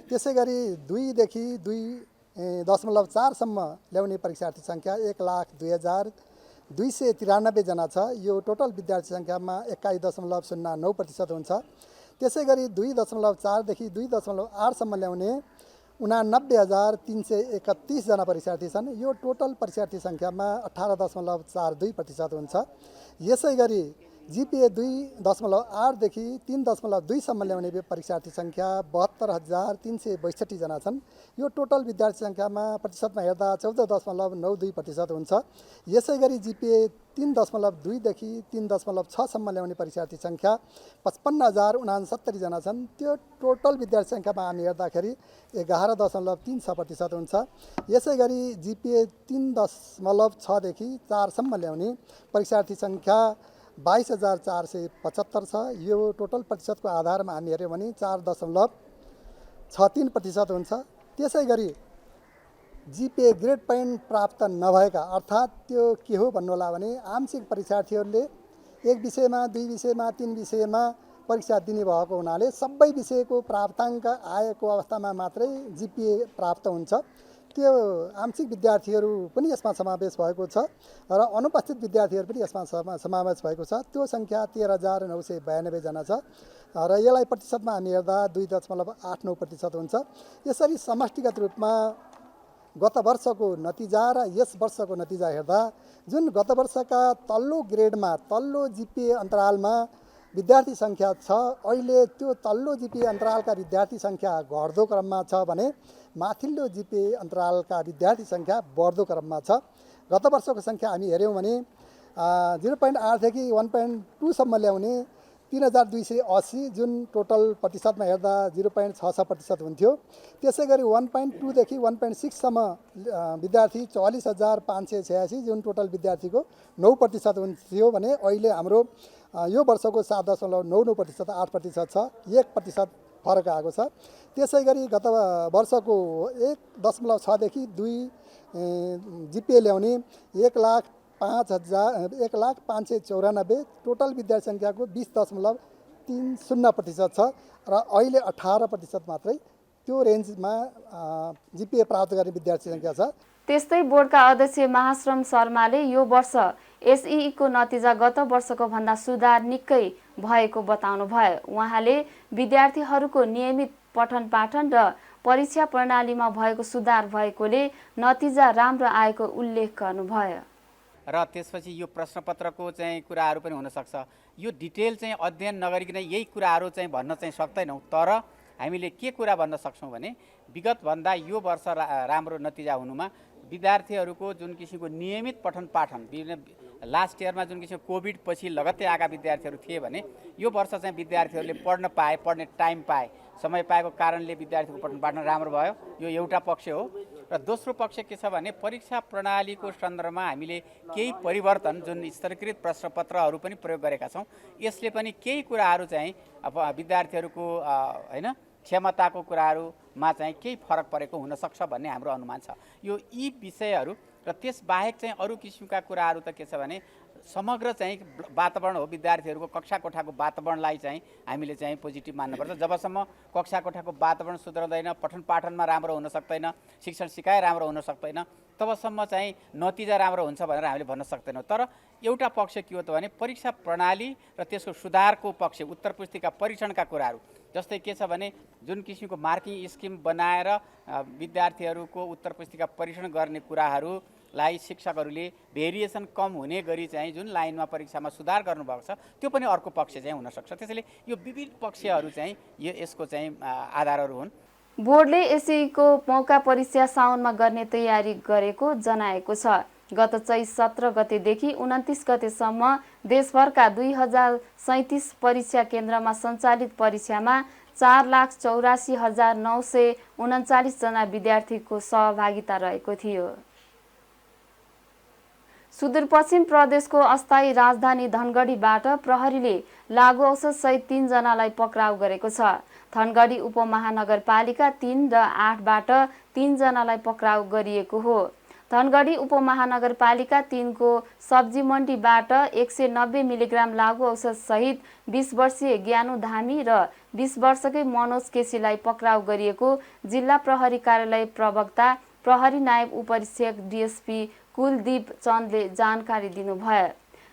त्यसै गरी 2 देखि 2.4 सम्म ल्याउने परीक्षार्थी सङ्ख्या 1,02,293 जना छ। यो टोटल विद्यार्थी सङ्ख्यामा 21.09% हुन्छ। त्यसै गरी 2.4 देखि 2.8 सम्म ल्याउने 89,331 जना परीक्षार्थी छन्। यो टोटल परीक्षार्थी सङ्ख्यामा 18.42% हुन्छ। यसै गरी जीपीए 2.8 देखि 3.2 सम्म ल्याउने परीक्षार्थी सङ्ख्या 72,362 जना छन्। यो टोटल विद्यार्थी सङ्ख्यामा प्रतिशतमा हेर्दा 14.92% हुन्छ। यसै गरी जीपीए 3.2 देखि 3.6 सम्म ल्याउने परीक्षार्थी सङ्ख्या 55,069 जना छन्। त्यो टोटल विद्यार्थी सङ्ख्यामा हामी हेर्दाखेरि 11.36% हुन्छ। यसै गरी जीपीए 3.6 देखि 4 सम्म ल्याउने परीक्षार्थी सङ्ख्या 22,475 छ। यो टोटल प्रतिशतको आधारमा हामी हेऱ्यौँ भने 4.63% हुन्छ। त्यसै गरी जीपीए ग्रेड पोइन्ट प्राप्त नभएका अर्थात् त्यो के हो भन्नु होला भने आंशिक परीक्षार्थीहरूले 1 विषयमा 2 विषयमा 3 विषयमा परीक्षा दिने भएको हुनाले सबै विषयको प्राप्ताङ्क आएको अवस्थामा मात्रै जीपीए प्राप्त हुन्छ। त्यो आंशिक विद्यार्थीहरू पनि यसमा समावेश भएको छ र अनुपस्थित विद्यार्थीहरू पनि यसमा समावेश भएको छ। त्यो सङ्ख्या 13,992 जना छ र यसलाई प्रतिशतमा हामी हेर्दा 2.89% हुन्छ। यसरी समष्टिगत रूपमा गत वर्षको नतिजा र यस वर्षको नतिजा हेर्दा जुन गत वर्षका तल्लो ग्रेडमा तल्लो जीपीए अन्तरालमा विद्यार्थी सङ्ख्या छ, अहिले त्यो तल्लो जीपीए अन्तरालका विद्यार्थी सङ्ख्या घट्दो क्रममा छ भने माथिल्लो जीपीए अन्तरालका विद्यार्थी सङ्ख्या बढ्दो क्रममा छ र गत वर्षको सङ्ख्या हामी हेऱ्यौँ भने 0.8 देखि 1.2सम्म ल्याउने 3280 जुन टोटल प्रतिशतमा हेर्दा 0.66% हुन्थ्यो। त्यसै गरी 1.2 देखि 1.6सम्म विद्यार्थी 44,586 जुन टोटल विद्यार्थीको 9% हुन्थ्यो भने अहिले हाम्रो यो वर्षको 7.99% 8% छ, 1% फरक आएको छ। त्यसै गरी गत वर्षको 1.6 देखि 2 जिपिए ल्याउने 1,05,594 टोटल विद्यार्थी सङ्ख्याको 20.30% छ र अहिले 18% मात्रै त्यो रेन्जमा जिपिए प्राप्त गर्ने विद्यार्थी सङ्ख्या छ। त्यस्तै बोर्डका अध्यक्ष महाश्रम शर्माले यो वर्ष एसईको नतिजा गत वर्षको भन्दा सुधार निकै भएको बताउनुभयो। उहाँले विद्यार्थीहरूको नियमित पठन पाठन र परीक्षा प्रणालीमा भएको सुधार भएकोले नतिजा राम्रो आएको उल्लेख गर्नुभयो। र त्यसपछि यो प्रश्नपत्रको चाहिँ कुराहरू पनि हुनसक्छ। यो डिटेल चाहिँ अध्ययन नगरिकन यही कुराहरू चाहिँ भन्न चाहिँ सक्दैनौँ। तर हामीले के कुरा भन्न सक्छौँ भने विगतभन्दा यो वर्ष राम्रो नतिजा हुनुमा विद्यार्थीहरूको जुन किसिमको नियमित पठन पाठन, लास्ट इयरमा जुन किसिमको कोभिड पछि लगत्तै आएका विद्यार्थीहरू थिए भने यो वर्ष चाहिँ विद्यार्थीहरूले पढ्न पाए, पढ्ने टाइम पाए, समय पाएको कारणले विद्यार्थीको पठन पाठन राम्रो भयो। यो एउटा पक्ष हो। र दोस्रो पक्ष के छ भने परीक्षा प्रणालीको सन्दर्भमा हामीले केही परिवर्तन जुन स्तरीकृत प्रश्नपत्रहरू पनि प्रयोग गरेका छौँ, यसले पनि केही कुराहरू चाहिँ अब विद्यार्थीहरूको हैन क्षमताको कुराहरूमा चाहिँ केही फरक परेको हुनसक्छ भन्ने हाम्रो अनुमान छ। यो यी विषयहरू र त्यसबाहेक चाहिँ अरू किसिमका कुराहरू त के छ भने समग्र चाहिँ वातावरण हो। विद्यार्थीहरूको कक्षा कोठाको वातावरणलाई चाहिँ हामीले चाहिँ पोजिटिभ मान्नुपर्छ। जबसम्म कक्षा कोठाको वातावरण सुध्रदैन, पठन पाठनमा राम्रो हुन सक्दैन, शिक्षण सिकाइ राम्रो हुन सक्दैन, तबसम्म चाहिँ नतिजा राम्रो हुन्छ भनेर हामीले भन्न सक्दैनौँ। तर एउटा पक्ष के हो त भने परीक्षा प्रणाली र त्यसको सुधारको पक्ष, उत्तर पुस्तिका परीक्षणका कुराहरू, जस्तै के छ भने जुन किसिमको मार्किङ स्किम बनाएर विद्यार्थीहरूको उत्तर पुस्तिका परीक्षण गर्ने कुराहरूलाई शिक्षकहरूले भेरिएसन कम हुने गरी चाहिँ जुन लाइनमा परीक्षामा सुधार गर्नुभएको छ त्यो पनि अर्को पक्ष चाहिँ हुनसक्छ। त्यसैले यो विविध पक्षहरू चाहिँ यसको चाहिँ आधारहरू हुन्। बोर्डले एसईको मौका परीक्षा साउनमा गर्ने तयारी गरेको जनाएको छ। गत चैत 17 गतेदेखि 29 गतेसम्म देशभरका 2037 परीक्षा केन्द्रमा सञ्चालित परीक्षामा 4,84,939 जना विद्यार्थीको सहभागिता रहेको थियो। सुदूरपश्चिम प्रदेशको अस्थायी राजधानी धनगढीबाट प्रहरीले लागु औषध सहित 3 जनालाई पक्राउ गरेको छ। धनगढी उपमहानगरपालिका 3 र 8बाट 3 जनालाई पक्राउ गरिएको हो। धनगढी उपमहानगरपालिका 3 को सब्जी मण्डीबाट 190 मिलिग्राम लागु औषध सहित 20 वर्षीय ज्ञानु धामी र 20 वर्षकै मनोज केसीलाई पक्राउ गरिएको जिल्ला प्रहरी कार्यालय प्रवक्ता प्रहरी नायब उपरीक्षक डीएसपी कुलदीप चन्दले जानकारी दिनुभयो।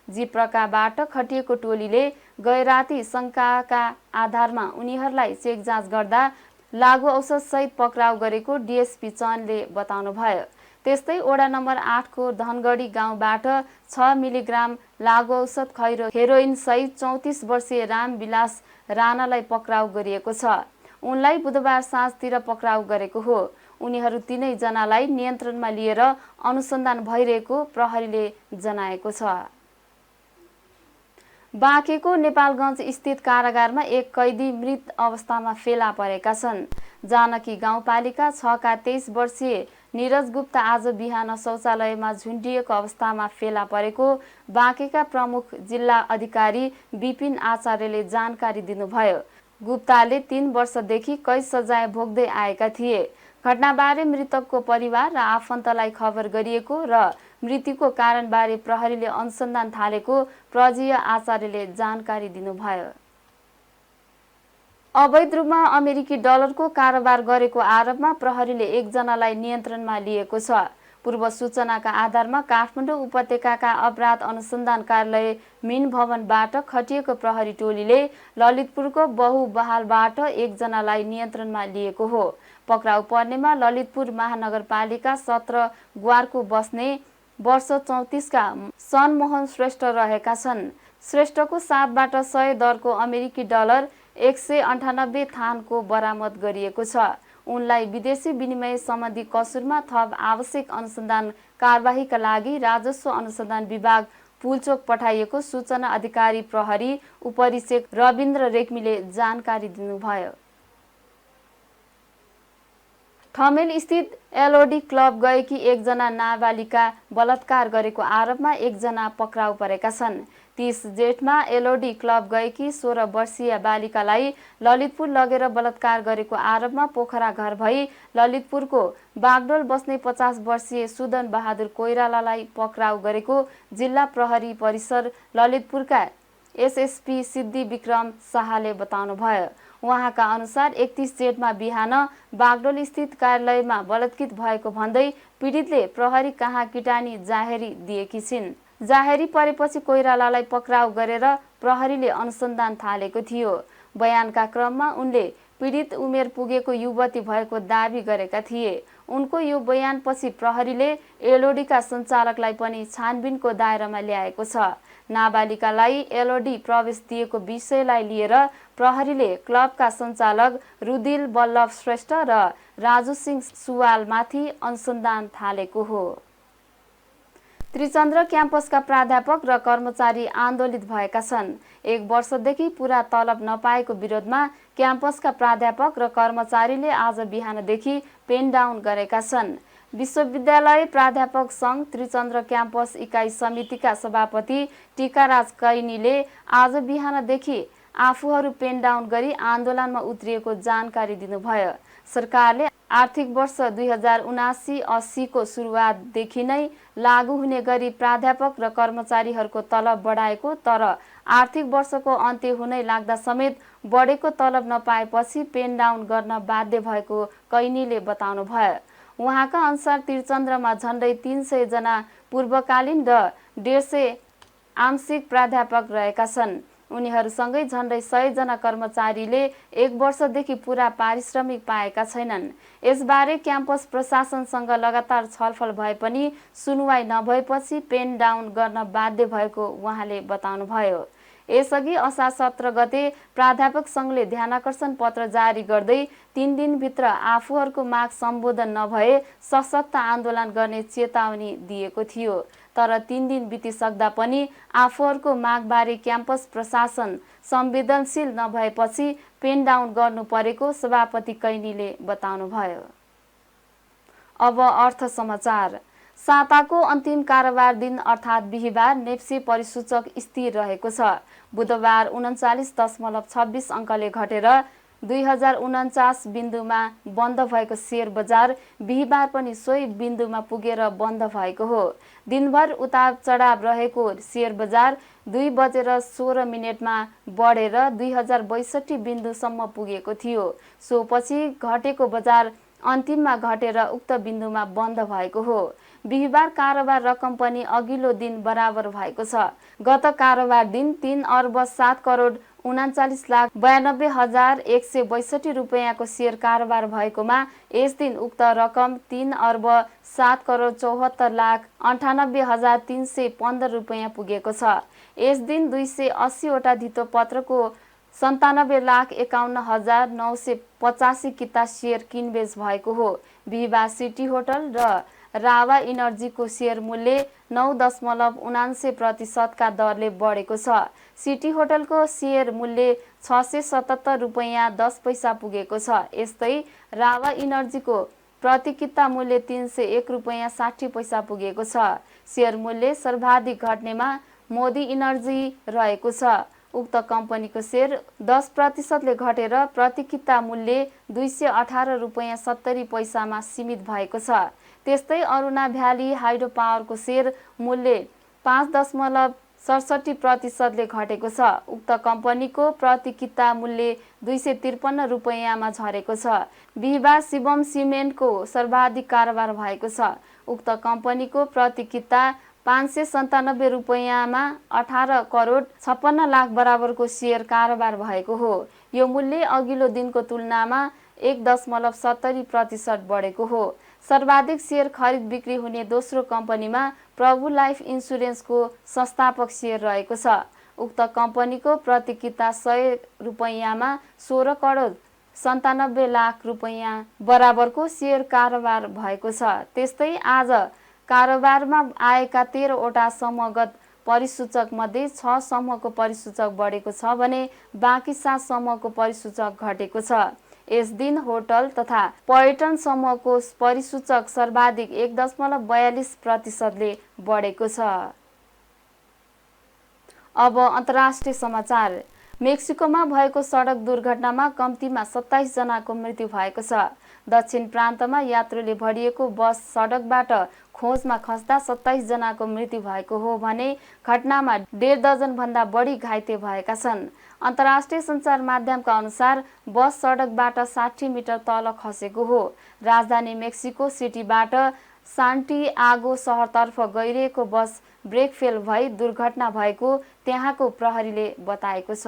जीप्रकाबाट खटिएको टोलीले गैराती शंकाका आधारमा उनीहरूलाई चेक जाँच गर्दा लागु औषध सहित पक्राउ गरेको डीएसपी चन्दले बताउनुभयो। त्यस्तै वडा नम्बर 8 को धनगढी गाउँबाट 6 मिलिग्राम लागु औषध खैरो हेरोइन सहित 34 वर्षीय रामविलास राणालाई पक्राउ गरिएको छ। उनलाई बुधबार साँझतिर पक्राउ गरेको हो। उनीहरू तीनै जनालाई नियन्त्रणमा लिएर अनुसन्धान भइरहेको प्रहरीले जनाएको छ। बाँकेको नेपालगञ्ज स्थित कारागारमा एक कैदी मृत अवस्थामा फेला परेका छन्। जानकी गाउँपालिका 6 का 23 वर्षीय निरज गुप्ता आज बिहान शौचालयमा झुन्डिएको अवस्थामा फेला परेको बाँकेका प्रमुख जिल्ला अधिकारी विपिन आचार्यले जानकारी दिनुभयो। गुप्ताले 3 वर्षदेखि कैद सजाय भोग्दै आएका थिए। घटनाबारे मृतकको परिवार र आफन्तलाई खबर गरिएको र मृत्युको कारणबारे प्रहरीले अनुसन्धान थालेको प्रजीय आचार्यले जानकारी दिनुभयो। अवैध रूपमा अमेरिकी डलरको कारोबार गरेको आरोपमा प्रहरीले 1 जनालाई नियन्त्रणमा लिएको छ। पूर्व सूचनाका आधारमा काठमाडौँ उपत्यकाका अपराध अनुसन्धान कार्यालय मिन भवनबाट खटिएको प्रहरी टोलीले ललितपुरको बहुबहालबाट 1 जनालाई नियन्त्रणमा लिएको हो। पक्राउ पर्नेमा ललितपुर महानगरपालिका 17 ग्वारको बस्ने वर्ष 34 का सनमोहन श्रेष्ठ रहेका छन्। श्रेष्ठको 7बाट 100 दरको अमेरिकी डलर 198 थानको बरामद गरिएको छ। उनलाई विदेशी विनिमय सम्बन्धी कसुरमा थप आवश्यक अनुसन्धान कारबाहीका लागि राजस्व अनुसन्धान विभाग पुलचोक पठाइएको सूचना अधिकारी प्रहरी उपरीक्षक रविन्द्र रेग्मीले जानकारी दिनुभयो। ठमेल स्थित एलओडी क्लब गएकी एकजना नाबालिका बलात्कार गरेको आरोपमा एकजना पक्राउ परेका छन्। 30 जेठमा एलओडी क्लब गएकी 16 वर्षीय बालिकालाई ललितपुर लगेर बलात्कार गरेको आरोपमा पोखरा घर भई ललितपुरको बागडोल बस्ने 50 वर्षीय सुदन बहादुर कोइरालालाई पक्राउ गरेको जिल्ला प्रहरी परिसर ललितपुरका एसएसपी सिद्धि विक्रम शाहले बताउनुभयो। उहाँका अनुसार 31 जेठमा बिहान बागडोल स्थित कार्यालयमा बलात्कृत भएको भन्दै पीडितले प्रहरी कहाँ किटानी जाहेरी दिएकी छिन्। जाहेरी परेपछि कोइरालालाई पक्राउ गरेर प्रहरीले अनुसन्धान थालेको थियो। बयानका क्रममा उनले पीडित उमेर पुगेको युवती भएको दाबी गरेका थिए। उनको यो बयानपछि प्रहरीले एलओडीका सञ्चालकलाई पनि छानबिनको दायरामा ल्याएको छ। नाबालिकालाई एलओडी प्रवेश दिएको विषयलाई लिएर प्रहरीले क्लबका सञ्चालक रुदिल बल्लभ श्रेष्ठ र राजु सिंह सुवालमाथि अनुसन्धान थालेको हो। त्रिचन्द्र क्याम्पसका प्राध्यापक र कर्मचारी आन्दोलित भएका छन्। 1 वर्षदेखि पूरा तलब नपाएको विरोधमा क्याम्पसका प्राध्यापक र कर्मचारीले आज बिहानदेखि पेन डाउन गरेका छन्। विश्वविद्यालय प्राध्यापक सङ्घ त्रिचन्द्र क्याम्पस इकाइ समितिका सभापति टिकाराज कैनीले आज बिहानदेखि आफूहरू पेन डाउन गरी आन्दोलनमा उत्रिएको जानकारी दिनुभयो। सरकारले आर्थिक वर्ष 2079-80 को सुरुवातदेखि नै लागू हुने गरी प्राध्यापक र कर्मचारीहरूको तलब बढाएको, तर आर्थिक वर्षको अन्त्य हुनै लाग्दा समेत बढेको तलब नपाएपछि पेन डाउन गर्न बाध्य भएको कैनीले बताउनुभयो। उहाँका अनुसार त्रिचन्द्रमा झन्डै 300 जना पूर्वकालीन र 150 आंशिक प्राध्यापक रहेका छन्। उनीहरूसँगै झन्डै 100 जना कर्मचारीले 1 वर्षदेखि पूरा पारिश्रमिक पाएका छैनन्। यसबारे क्याम्पस प्रशासनसँग लगातार छलफल भए पनि सुनवाई नभएपछि पेन डाउन गर्न बाध्य भएको उहाँले बताउनुभयो। यसअघि असार 17 गते प्राध्यापक सङ्घले ध्यानाकर्षण पत्र जारी गर्दै 3 दिनभित्र आफूहरूको माग सम्बोधन नभए सशक्त आन्दोलन गर्ने चेतावनी दिएको थियो। तर 3 दिन बितिसक्दा पनि आफूहरूको मागबारे क्याम्पस प्रशासन संवेदनशील नभएपछि पेन डाउन गर्नु परेको सभापति कैनीले बताउनुभयो। अब अर्थ समाचार। साताको अन्तिम कारोबार दिन अर्थात् बिहिबार नेप्सी परिसूचक स्थिर रहेको छ। बुधबार 39.26 अङ्कले घटेर 2049 बिन्दुमा बन्द भएको सेयर बजार बिहिबार पनि सोही बिन्दुमा पुगेर बन्द भएको हो। दिनभर उतार चढाव रहेको सेयर बजार 2:16 बढेर 2062 बिन्दुसम्म पुगेको थियो। सोपछि घटेको बजार अन्तिममा घटेर उक्त बिन्दुमा बन्द भएको हो। बिहिबार कारोबार रकम पनि अघिल्लो दिन बराबर भएको छ। गत कारोबार दिन 3,37,39,92,162 रुपैयाँको सेयर कारोबार भएकोमा यस दिन उक्त रकम 3,07,74,98,315 रुपैयाँ पुगेको छ। यस दिन 280 वटा धितो पत्रको 97,51,985 किता सेयर किनबेच भएको हो। बिहिबार सिटी होटल र रावा इनर्जीको सेयर मूल्य 9.79% का दरले बढेको छ। सिटी होटलको सेयर मूल्य 677 रुपैयाँ 10 पैसा पुगेको छ। यस्तै रावा इनर्जीको प्रति किता मूल्य 301 रुपैयाँ 60 पैसा पुगेको छ। सेयर मूल्य सर्वाधिक घट्नेमा मोदी इनर्जी रहेको छ। उक्त कम्पनीको सेयर 10% घटेर प्रति किता मूल्य 218 रुपैयाँ 70 पैसामा सीमित भएको छ। त्यस्तै अरुणा भ्याली हाइड्रो पावरको सेयर मूल्य 5.67% घटेको छ। उक्त कम्पनीको प्रति किता मूल्य 253 रुपैयाँमा झरेको छ। बिहिबार शिवम सिमेन्टको सर्वाधिक कारोबार भएको छ। उक्त कम्पनीको प्रति किता 597 रुपैयाँमा 18 करोड 56 लाख बराबरको सेयर कारोबार भएको हो। यो मूल्य अघिल्लो दिनको तुलनामा 1.70% बढेको हो। सर्वाधिक सेयर खरिद बिक्री हुने दोस्रो कम्पनीमा प्रभु लाइफ इन्सुरेन्सको संस्थापक सेयर रहेको छ। उक्त कम्पनीको प्रति किता 100 रुपैयाँमा 16 करोड 97 लाख रुपैयाँ बराबरको सेयर कारोबार भएको छ। त्यस्तै आज कारोबारमा आएका 13 वटा समूहगत परिसूचक मध्ये 6 समूहको परिसूचक बढेको छ भने बाँकी 7 समूहको परिसूचक घटेको छ। यस दिन होटल तथा पर्यटन समूहको परिसूचक सर्वाधिक 1.42% बढेको छ। अब अन्तर्राष्ट्रिय समाचार। मेक्सिकोमा भएको सडक दुर्घटनामा कम्तीमा 27 जनाको मृत्यु भएको छ। दक्षिण प्रान्तमा यात्रुले भरिएको बस सडकबाट खोजमा खस्दा 27 जनाको मृत्यु भएको हो भने घटनामा 1.5 दर्जन भन्दा बढी घाइते भएका छन्। अन्तर्राष्ट्रिय सञ्चार माध्यमका अनुसार बस सडकबाट 60 मिटर तल खसेको हो। राजधानी मेक्सिको सिटीबाट सान्टियागो सहरतर्फ गइरहेको बस ब्रेक फेल भई दुर्घटना भएको त्यहाँको प्रहरीले बताएको छ।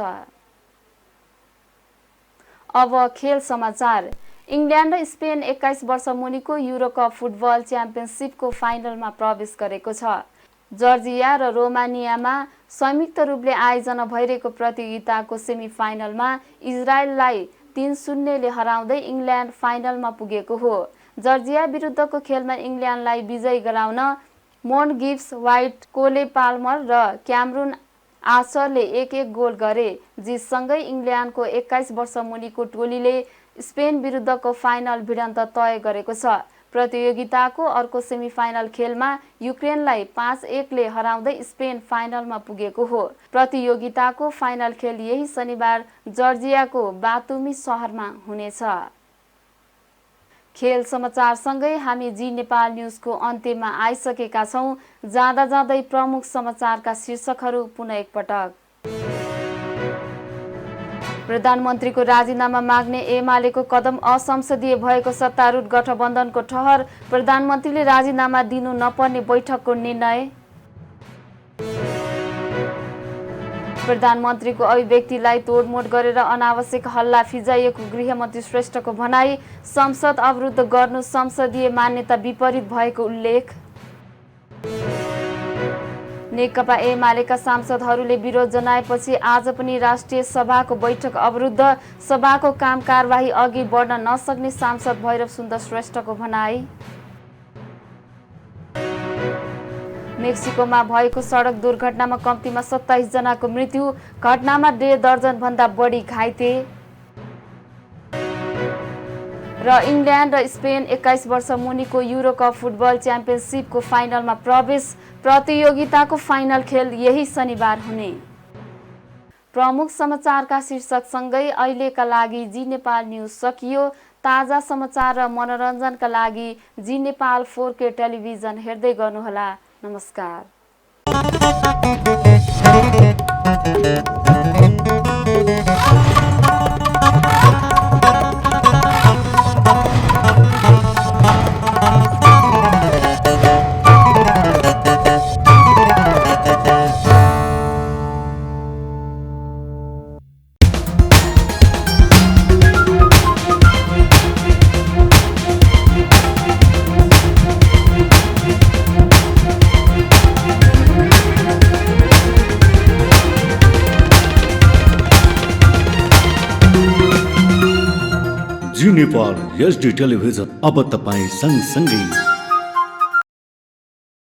अब खेल समाचार। इङ्ल्यान्ड र स्पेन 21 वर्ष मुनिको युरो कप फुटबल च्याम्पियनसिपको फाइनलमा प्रवेश गरेको छ। जर्जिया र रोमानियामा संयुक्त रूपले आयोजना भइरहेको प्रतियोगिताको सेमिफाइनलमा इजरायललाई 3-0 ले हराउँदै इङ्ल्यान्ड फाइनलमा पुगेको हो। जर्जिया विरुद्धको खेलमा इङ्ल्यान्डलाई विजयी गराउन मोन गिब्स, वाइट, कोले पाल्मर र क्यामरुन आर्चरले 1-1 गोल गरे। जितसँगै इङ्ल्यान्डको 21 वर्ष मुनिको टोलीले स्पेन विरुद्धको फाइनल भिडन्त तय गरेको छ। प्रतियोगिताको अर्को सेमिफाइनल खेलमा युक्रेनलाई 5-1 ले हराउँदै स्पेन फाइनलमा पुगेको हो। प्रतियोगिताको फाइनल खेल यही शनिबार जर्जियाको बातुमी सहरमा हुनेछ। खेल समाचारसँगै हामी जी नेपाल न्युजको अन्त्यमा आइसकेका छौं। जाँदा जाँदै प्रमुख समाचारका शीर्षकहरू पुनः एकपटक। प्रधानमन्त्रीको राजीनामा माग्ने एमालेको कदम असंसदीय भएको सत्तारूढ गठबन्धनको ठहर। प्रधानमन्त्रीले राजीनामा दिनु नपर्ने बैठकको निर्णय। प्रधानमन्त्रीको अभिव्यक्तिलाई तोडमोड गरेर अनावश्यक हल्ला फिजाइएको गृहमन्त्री श्रेष्ठको भनाई। संसद अवरुद्ध गर्नु संसदीय मान्यता विपरीत भएको उल्लेख। नेकपा एमालेका सांसदहरूले विरोध जनाएपछि आज पनि राष्ट्रिय सभाको बैठक अवरुद्ध। सभाको काम कारबाही अघि बढ्न नसक्ने सांसद भैरव सुन्दर श्रेष्ठको भनाई। मेक्सिकोमा भएको सडक दुर्घटनामा कम्तीमा 27 जनाको मृत्यु। घटनामा 1.5 दर्जन भन्दा बढी घाइते। र इङ्ल्यान्ड र स्पेन 21 वर्ष मुनिको युरो कप फुटबल च्याम्पियनसिपको फाइनलमा प्रवेश। प्रतियोगिताको फाइनल खेल यही शनिबार हुने। प्रमुख समाचारका शीर्षकसँगै अहिलेका लागि जी नेपाल न्युज सकियो। ताजा समाचार र मनोरञ्जनका लागि जी नेपाल 4K टेलिभिजन हेर्दै गर्नुहोला। नमस्कार। जी नेपाल HD टेलिभिजन अब तपाईं सँगसँगै